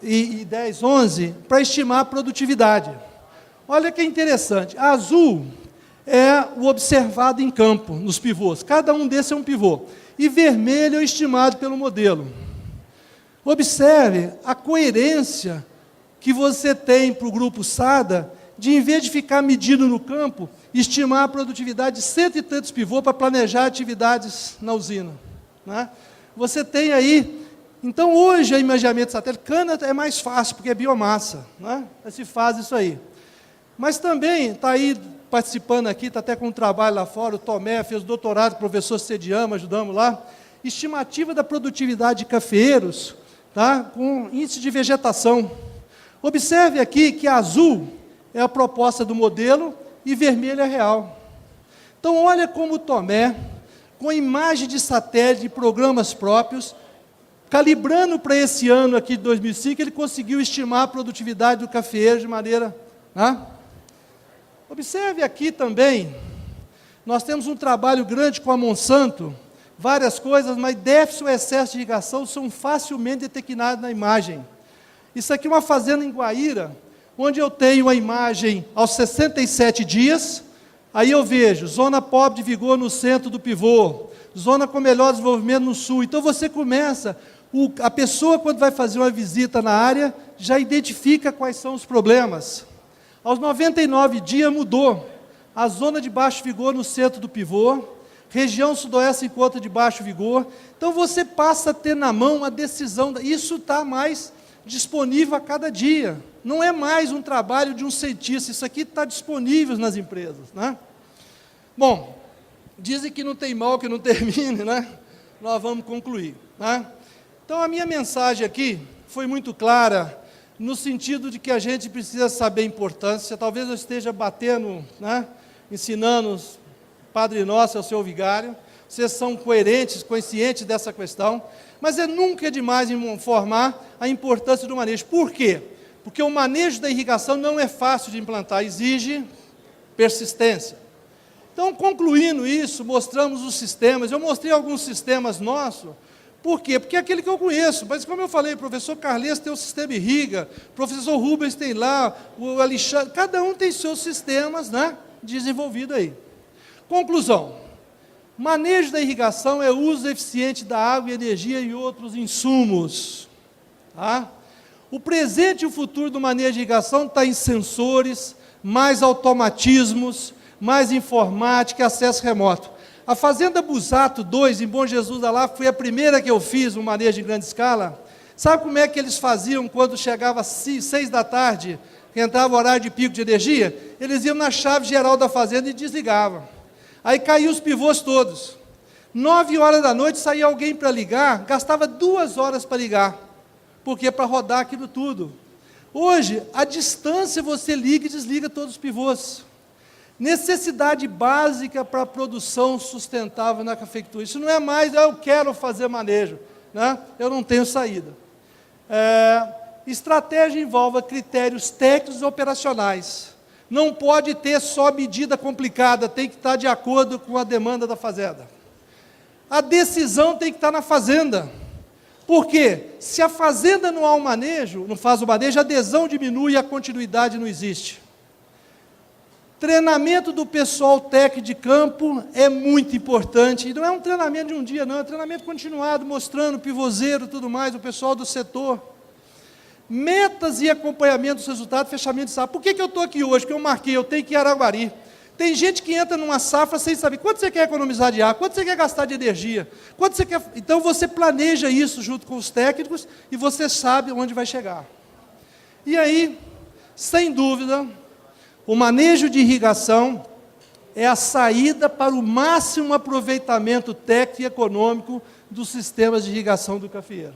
e 10, 11, para estimar a produtividade. Olha que interessante, azul é o observado em campo, nos pivôs, cada um desses é um pivô, e vermelho é o estimado pelo modelo. Observe a coerência que você tem para o grupo SADA, de em vez de ficar medindo no campo, estimar a produtividade de 100 e tantos pivôs para planejar atividades na usina. Né? Você tem aí, então hoje o imageamento satélite, cana é mais fácil, porque é biomassa, né? Se faz isso aí. Mas também está aí participando aqui, está até com um trabalho lá fora, o Tomé fez doutorado, o professor Sediama, ajudamos lá, estimativa da produtividade de cafeeiros, tá? Com índice de vegetação. Observe aqui que azul é a proposta do modelo e vermelho é real. Então, olha como o Tomé, com imagem de satélite e programas próprios, calibrando para esse ano aqui de 2005, ele conseguiu estimar a produtividade do cafeeiro de maneira... Tá? Observe aqui também, nós temos um trabalho grande com a Monsanto, várias coisas, mas déficit ou excesso de irrigação são facilmente detectados na imagem. Isso aqui é uma fazenda em Guaíra, onde eu tenho a imagem aos 67 dias, aí eu vejo zona pobre de vigor no centro do pivô, zona com melhor desenvolvimento no sul. Então você começa, a pessoa quando vai fazer uma visita na área, já identifica quais são os problemas. Aos 99 dias mudou, a zona de baixo vigor no centro do pivô, região sudoeste encontra de baixo vigor, então você passa a ter na mão a decisão, isso está mais disponível a cada dia, não é mais um trabalho de um cientista, isso aqui está disponível nas empresas. Né? Bom, dizem que não tem mal que não termine, né? Nós vamos concluir. Né? Então a minha mensagem aqui foi muito clara, no sentido de que a gente precisa saber a importância, talvez eu esteja batendo, né, ensinando Padre Nosso ao seu vigário, vocês são coerentes, conscientes dessa questão, mas nunca é demais informar a importância do manejo. Por quê? Porque o manejo da irrigação não é fácil de implantar, exige persistência. Então, concluindo isso, mostramos os sistemas, eu mostrei alguns sistemas nossos. Por quê? Porque é aquele que eu conheço, mas como eu falei, o professor Carles tem o sistema irriga, o professor Rubens tem lá, o Alexandre, cada um tem seus sistemas, né, desenvolvidos aí. Conclusão, manejo da irrigação é uso eficiente da água e energia e outros insumos. Tá? O presente e o futuro do manejo de irrigação está em sensores, mais automatismos, mais informática e acesso remoto. A Fazenda Busato 2, em Bom Jesus da Lapa, foi a primeira que eu fiz um manejo em grande escala. Sabe como é que eles faziam quando chegava às 6 da tarde, que entrava o horário de pico de energia? Eles iam na chave geral da fazenda e desligavam. Aí caíam os pivôs todos. 9 horas da noite saía alguém para ligar, gastava 2 horas para ligar, porque para rodar aquilo tudo. Hoje, à distância você liga e desliga todos os pivôs. Necessidade básica para a produção sustentável na cafeicultura. Isso não é mais, eu quero fazer manejo, né? Eu não tenho saída. Estratégia envolve critérios técnicos e operacionais. Não pode ter só medida complicada, tem que estar de acordo com a demanda da fazenda. A decisão tem que estar na fazenda. Por quê? Se a fazenda não há um manejo, não faz o manejo, a adesão diminui e a continuidade não existe. Treinamento do pessoal técnico de campo é muito importante. E não é um treinamento de um dia, não, é um treinamento continuado, mostrando pivôzeiro e tudo mais, o pessoal do setor. Metas e acompanhamento dos resultados, fechamento de safra. Por que eu estou aqui hoje? Porque eu marquei, eu tenho que ir a Araguari. Tem gente que entra numa safra sem saber quanto você quer economizar de água, quanto você quer gastar de energia, quanto você quer... Então, você planeja isso junto com os técnicos e você sabe onde vai chegar. E aí, sem dúvida, o manejo de irrigação é a saída para o máximo aproveitamento técnico e econômico dos sistemas de irrigação do cafeeiro.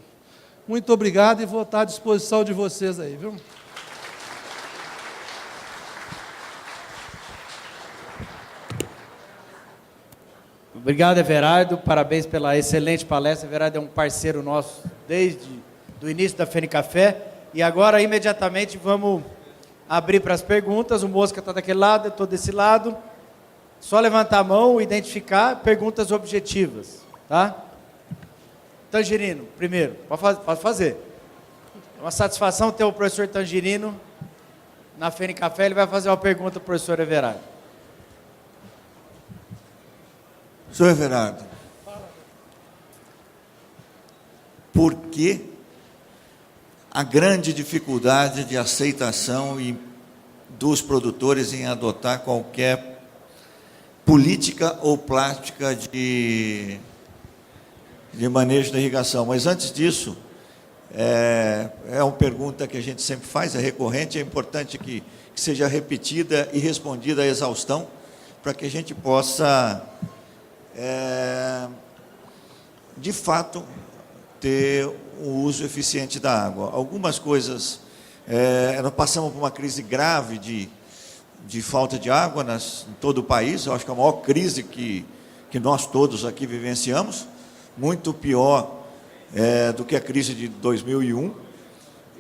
Muito obrigado e vou estar à disposição de vocês aí, viu? Obrigado, Everardo, parabéns pela excelente palestra. Everardo é um parceiro nosso desde o início da FENICAFÉ. E agora, imediatamente, vamos abrir para as perguntas. O Mosca está daquele lado, eu estou desse lado. Só levantar a mão, identificar, perguntas objetivas. Tá? Tangerino, primeiro, pode fazer. É uma satisfação ter o professor Tangerino na FENICAFÉ. Ele vai fazer uma pergunta para o professor Everardo. Senhor Everardo, por que a grande dificuldade de aceitação dos produtores em adotar qualquer política ou prática de manejo da irrigação? Mas antes disso, é uma pergunta que a gente sempre faz, é recorrente, é importante que seja repetida e respondida à exaustão, para que a gente possa... de fato, ter o uso eficiente da água. Algumas coisas, nós passamos por uma crise grave de falta de água em todo o país, eu acho que é a maior crise que nós todos aqui vivenciamos, muito pior do que a crise de 2001,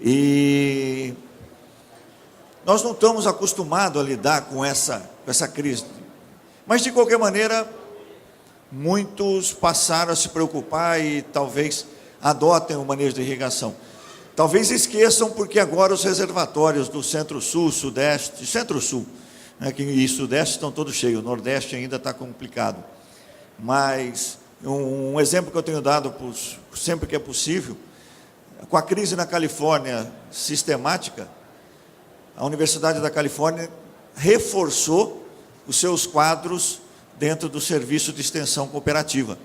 e nós não estamos acostumados a lidar com essa crise, mas, de qualquer maneira, muitos passaram a se preocupar e talvez adotem o manejo de irrigação. Talvez esqueçam, porque agora os reservatórios do Centro-Sul, Sudeste, Centro-Sul, né, e Sudeste estão todos cheios, o Nordeste ainda está complicado. Mas um exemplo que eu tenho dado sempre que é possível, com a crise na Califórnia sistemática, a Universidade da Califórnia reforçou os seus quadros dentro do serviço de extensão cooperativa,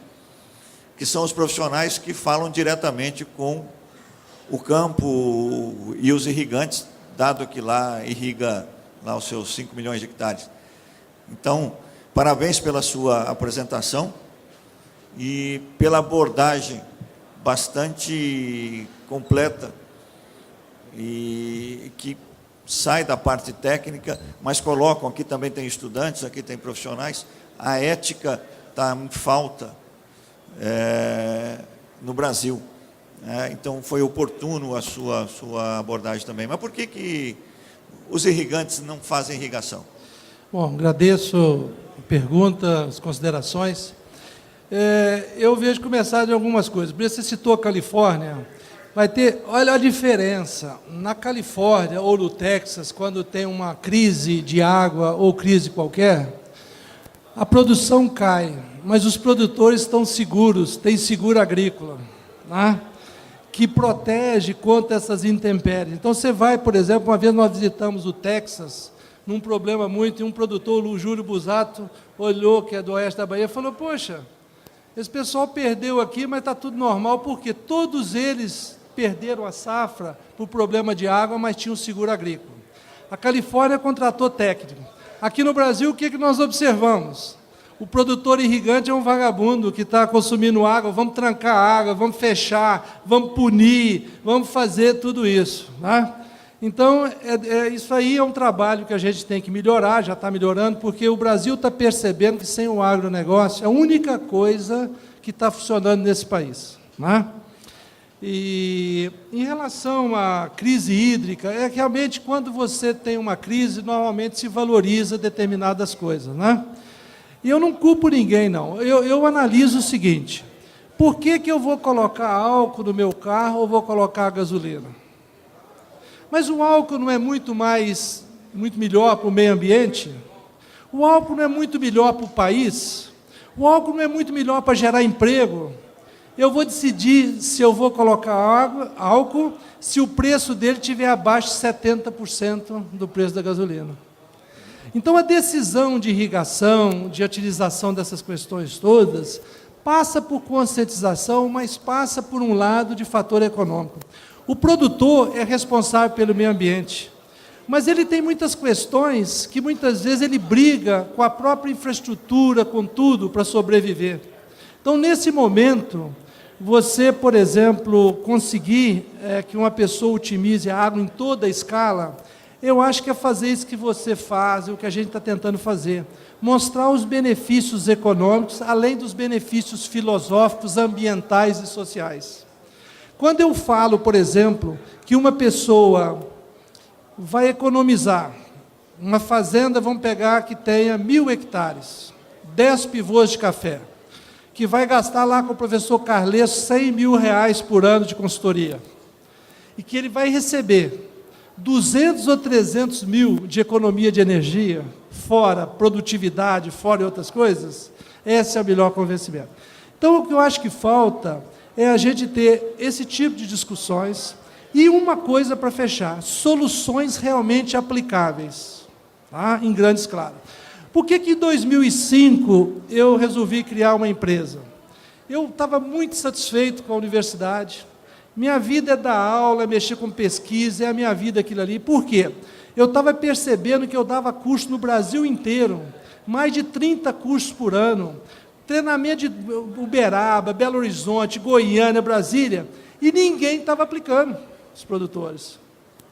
que são os profissionais que falam diretamente com o campo e os irrigantes, dado que lá irriga lá os seus 5 milhões de hectares. Então, parabéns pela sua apresentação e pela abordagem bastante completa e que sai da parte técnica, mas colocam, aqui também tem estudantes, aqui tem profissionais, a ética está em falta no Brasil. Então, foi oportuno a sua abordagem também. Mas por que os irrigantes não fazem irrigação? Bom, agradeço a pergunta, as considerações. Eu vejo começar de algumas coisas. Você citou a Califórnia, vai ter, olha a diferença, na Califórnia ou no Texas, quando tem uma crise de água ou crise qualquer, a produção cai, mas os produtores estão seguros, tem seguro agrícola, né, que protege contra essas intempéries. Então, você vai, por exemplo, uma vez nós visitamos o Texas, num problema muito, e um produtor, o Júlio Busato, olhou, que é do oeste da Bahia, e falou, poxa, esse pessoal perdeu aqui, mas está tudo normal, porque todos eles perderam a safra por problema de água, mas tinham seguro agrícola. A Califórnia contratou técnico. Aqui no Brasil, o que nós observamos? O produtor irrigante é um vagabundo que está consumindo água, vamos trancar a água, vamos fechar, vamos punir, vamos fazer tudo isso. Né? Então, isso aí é um trabalho que a gente tem que melhorar, já está melhorando, porque o Brasil está percebendo que sem o agronegócio é a única coisa que está funcionando nesse país. Né? E em relação à crise hídrica, é que realmente quando você tem uma crise, normalmente se valoriza determinadas coisas. Né? E eu não culpo ninguém, não. Eu analiso o seguinte: por que eu vou colocar álcool no meu carro ou vou colocar gasolina? Mas o álcool não é muito melhor para o meio ambiente? O álcool não é muito melhor para o país? O álcool não é muito melhor para gerar emprego? Eu vou decidir se eu vou colocar álcool se o preço dele estiver abaixo de 70% do preço da gasolina. Então, a decisão de irrigação, de utilização dessas questões todas, passa por conscientização, mas passa por um lado de fator econômico. O produtor é responsável pelo meio ambiente, mas ele tem muitas questões que muitas vezes ele briga com a própria infraestrutura, com tudo, para sobreviver. Então, nesse momento, você, por exemplo, conseguir que uma pessoa otimize a água em toda a escala, eu acho que é fazer isso que você faz, o que a gente está tentando fazer. Mostrar os benefícios econômicos, além dos benefícios filosóficos, ambientais e sociais. Quando eu falo, por exemplo, que uma pessoa vai economizar, uma fazenda, vamos pegar que tenha 1.000 hectares, 10 pivôs de café, que vai gastar lá com o professor Carles R$100 mil por ano de consultoria, e que ele vai receber 200 ou 300 mil de economia de energia, fora produtividade, fora outras coisas, esse é o melhor convencimento. Então, o que eu acho que falta é a gente ter esse tipo de discussões e uma coisa para fechar, soluções realmente aplicáveis, tá? Em grande escala. Por que em 2005 eu resolvi criar uma empresa? Eu estava muito satisfeito com a universidade. Minha vida é dar aula, é mexer com pesquisa, é a minha vida aquilo ali. Por quê? Eu estava percebendo que eu dava curso no Brasil inteiro, mais de 30 cursos por ano, treinamento de Uberaba, Belo Horizonte, Goiânia, Brasília, e ninguém estava aplicando, os produtores.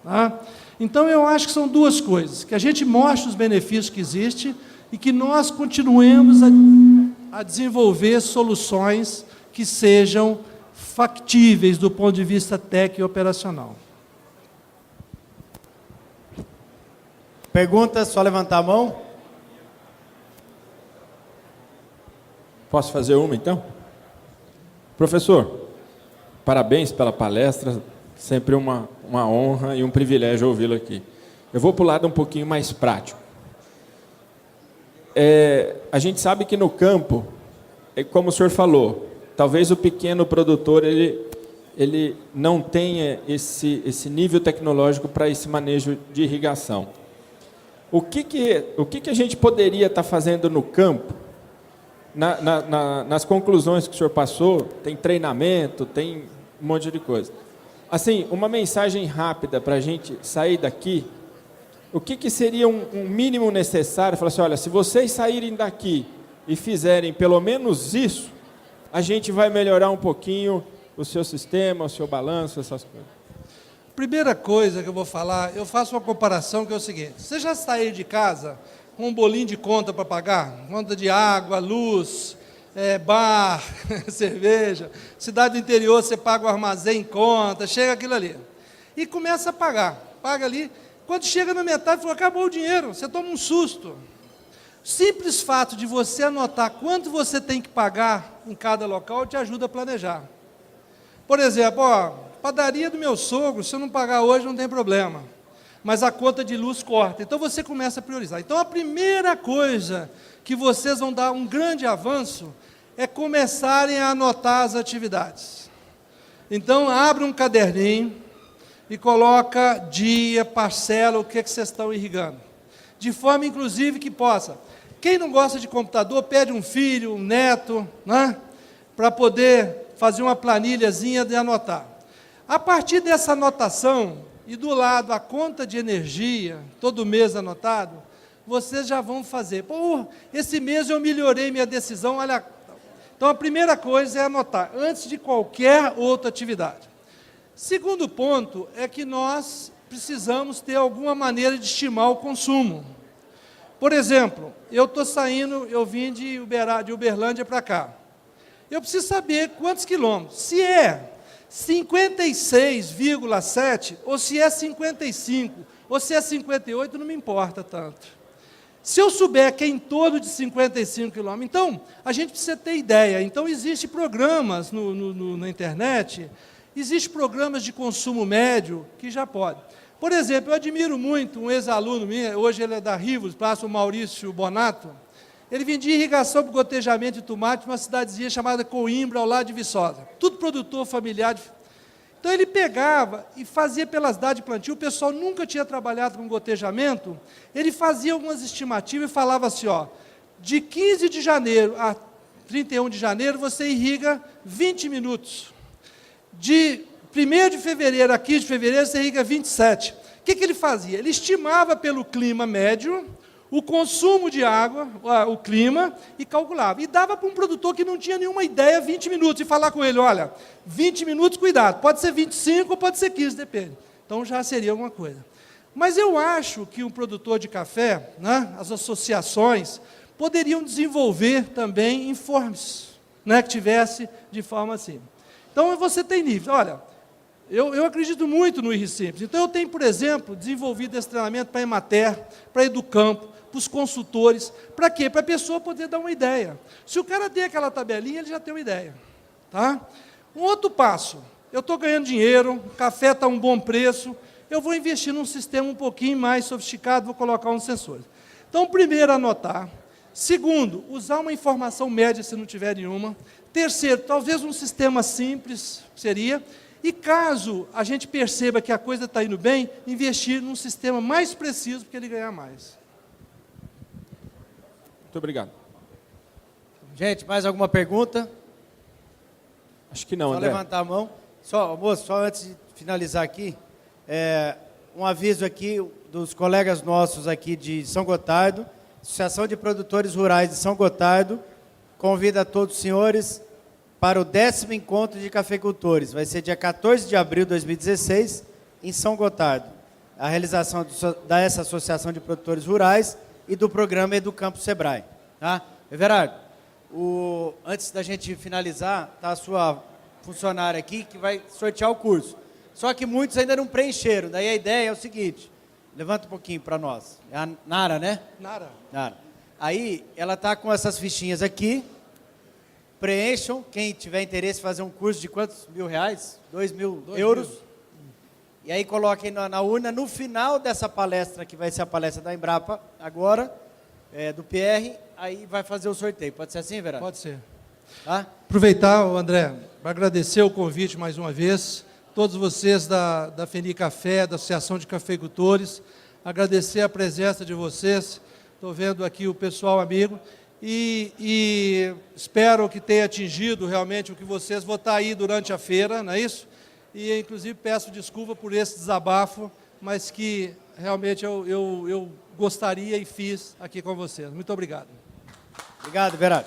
Tá? Então, eu acho que são duas coisas, que a gente mostre os benefícios que existem e que nós continuemos a desenvolver soluções que sejam factíveis do ponto de vista técnico e operacional. Pergunta, só levantar a mão. Posso fazer uma, então? Professor, parabéns pela palestra, sempre uma honra e um privilégio ouvi-lo aqui. Eu vou para o lado um pouquinho mais prático. A gente sabe que no campo, como o senhor falou, talvez o pequeno produtor ele não tenha esse nível tecnológico para esse manejo de irrigação. O que a gente poderia estar fazendo no campo, nas conclusões que o senhor passou? Tem treinamento, tem um monte de coisa. Assim, uma mensagem rápida para a gente sair daqui, o que seria um mínimo necessário? Falar assim, olha, se vocês saírem daqui e fizerem pelo menos isso, a gente vai melhorar um pouquinho o seu sistema, o seu balanço, essas coisas. Primeira coisa que eu vou falar, eu faço uma comparação que é o seguinte: você já saiu de casa com um bolinho de conta para pagar? Conta de água, luz, bar, cerveja. Cidade do interior, você paga o armazém em conta, chega aquilo ali. E começa a pagar, paga ali. Quando chega na metade, fala, acabou o dinheiro, você toma um susto. Simples fato de você anotar quanto você tem que pagar em cada local te ajuda a planejar. Por exemplo, padaria do meu sogro, se eu não pagar hoje não tem problema, mas a conta de luz corta. Então você começa a priorizar. Então a primeira coisa que vocês vão dar um grande avanço é começarem a anotar as atividades. Então abre um caderninho e coloca dia, parcela, o que vocês estão irrigando. De forma, inclusive, que possa. Quem não gosta de computador, pede um filho, um neto, né, para poder fazer uma planilhazinha de anotar. A partir dessa anotação, e do lado a conta de energia, todo mês anotado, vocês já vão fazer. Pô, esse mês eu melhorei minha decisão, olha. Então, a primeira coisa é anotar, antes de qualquer outra atividade. Segundo ponto é que nós precisamos ter alguma maneira de estimar o consumo. Por exemplo, eu estou saindo, eu vim de Uberlândia para cá. Eu preciso saber quantos quilômetros. Se é 56,7, ou se é 55, ou se é 58, não me importa tanto. Se eu souber que é em torno de 55 quilômetros, então, a gente precisa ter ideia. Então, existem programas na internet, existem programas de consumo médio que já podem. Por exemplo, eu admiro muito um ex-aluno meu, hoje ele é da Rivos, o Maurício Bonato. Ele vendia irrigação para gotejamento de tomate numa cidadezinha chamada Coimbra, ao lado de Viçosa. Tudo produtor familiar. Então, ele pegava e fazia pelas datas de plantio, o pessoal nunca tinha trabalhado com gotejamento, ele fazia algumas estimativas e falava assim, ó, de 15 de janeiro a 31 de janeiro, você irriga 20 minutos. De 1º de fevereiro a 15 de fevereiro, você irriga 27. O que ele fazia? Ele estimava pelo clima médio, o consumo de água, o clima, e calculava. E dava para um produtor que não tinha nenhuma ideia 20 minutos, e falar com ele, olha, 20 minutos, cuidado, pode ser 25 ou pode ser 15, depende. Então, já seria alguma coisa. Mas eu acho que um produtor de café, né, as associações, poderiam desenvolver também informes, né, que tivesse de forma assim. Então, você tem níveis. Olha, eu acredito muito no IRI Simples. Então, eu tenho, por exemplo, desenvolvido esse treinamento para a Emater, para a Educampo, para os consultores. Para quê? Para a pessoa poder dar uma ideia. Se o cara tem aquela tabelinha, ele já tem uma ideia. Tá? Um outro passo. Eu estou ganhando dinheiro, o café está a um bom preço, eu vou investir num sistema um pouquinho mais sofisticado, vou colocar uns sensores. Então, primeiro, anotar. Segundo, usar uma informação média, se não tiver nenhuma. Terceiro, talvez um sistema simples, seria. E caso a gente perceba que a coisa está indo bem, investir num sistema mais preciso, para ele ganhar mais. Muito obrigado. Gente, mais alguma pergunta? Acho que não, Só André. levantar a mão. Moço, só antes de finalizar aqui, um aviso aqui dos colegas nossos aqui de São Gotardo, Associação de Produtores Rurais de São Gotardo, convida a todos os senhores para o 10º encontro de cafeicultores. Vai ser dia 14 de abril de 2016, em São Gotardo. A realização dessa Associação de Produtores Rurais e do programa Educampo Sebrae. Tá? Everardo, antes da gente finalizar, está a sua funcionária aqui que vai sortear o curso. Só que muitos ainda não preencheram. Daí a ideia é o seguinte, levanta um pouquinho para nós. É a Nara, né? Nara. Nara. Aí, ela está com essas fichinhas aqui. Preencham. Quem tiver interesse em fazer um curso de quantos mil reais? 2.000 euros. E aí coloquem na urna. No final dessa palestra, que vai ser a palestra da Embrapa agora, do PR, aí vai fazer o sorteio. Pode ser assim, Verano? Pode ser. Tá? Aproveitar, André, para agradecer o convite mais uma vez, todos vocês da FENICAFÉ, da Associação de Cafeicultores, agradecer a presença de vocês, estou vendo aqui o pessoal amigo, e espero que tenha atingido realmente o que vocês vão estar aí durante a feira, não é isso? E, inclusive, peço desculpa por esse desabafo, mas que realmente eu gostaria e fiz aqui com vocês. Muito obrigado. Obrigado, Verano.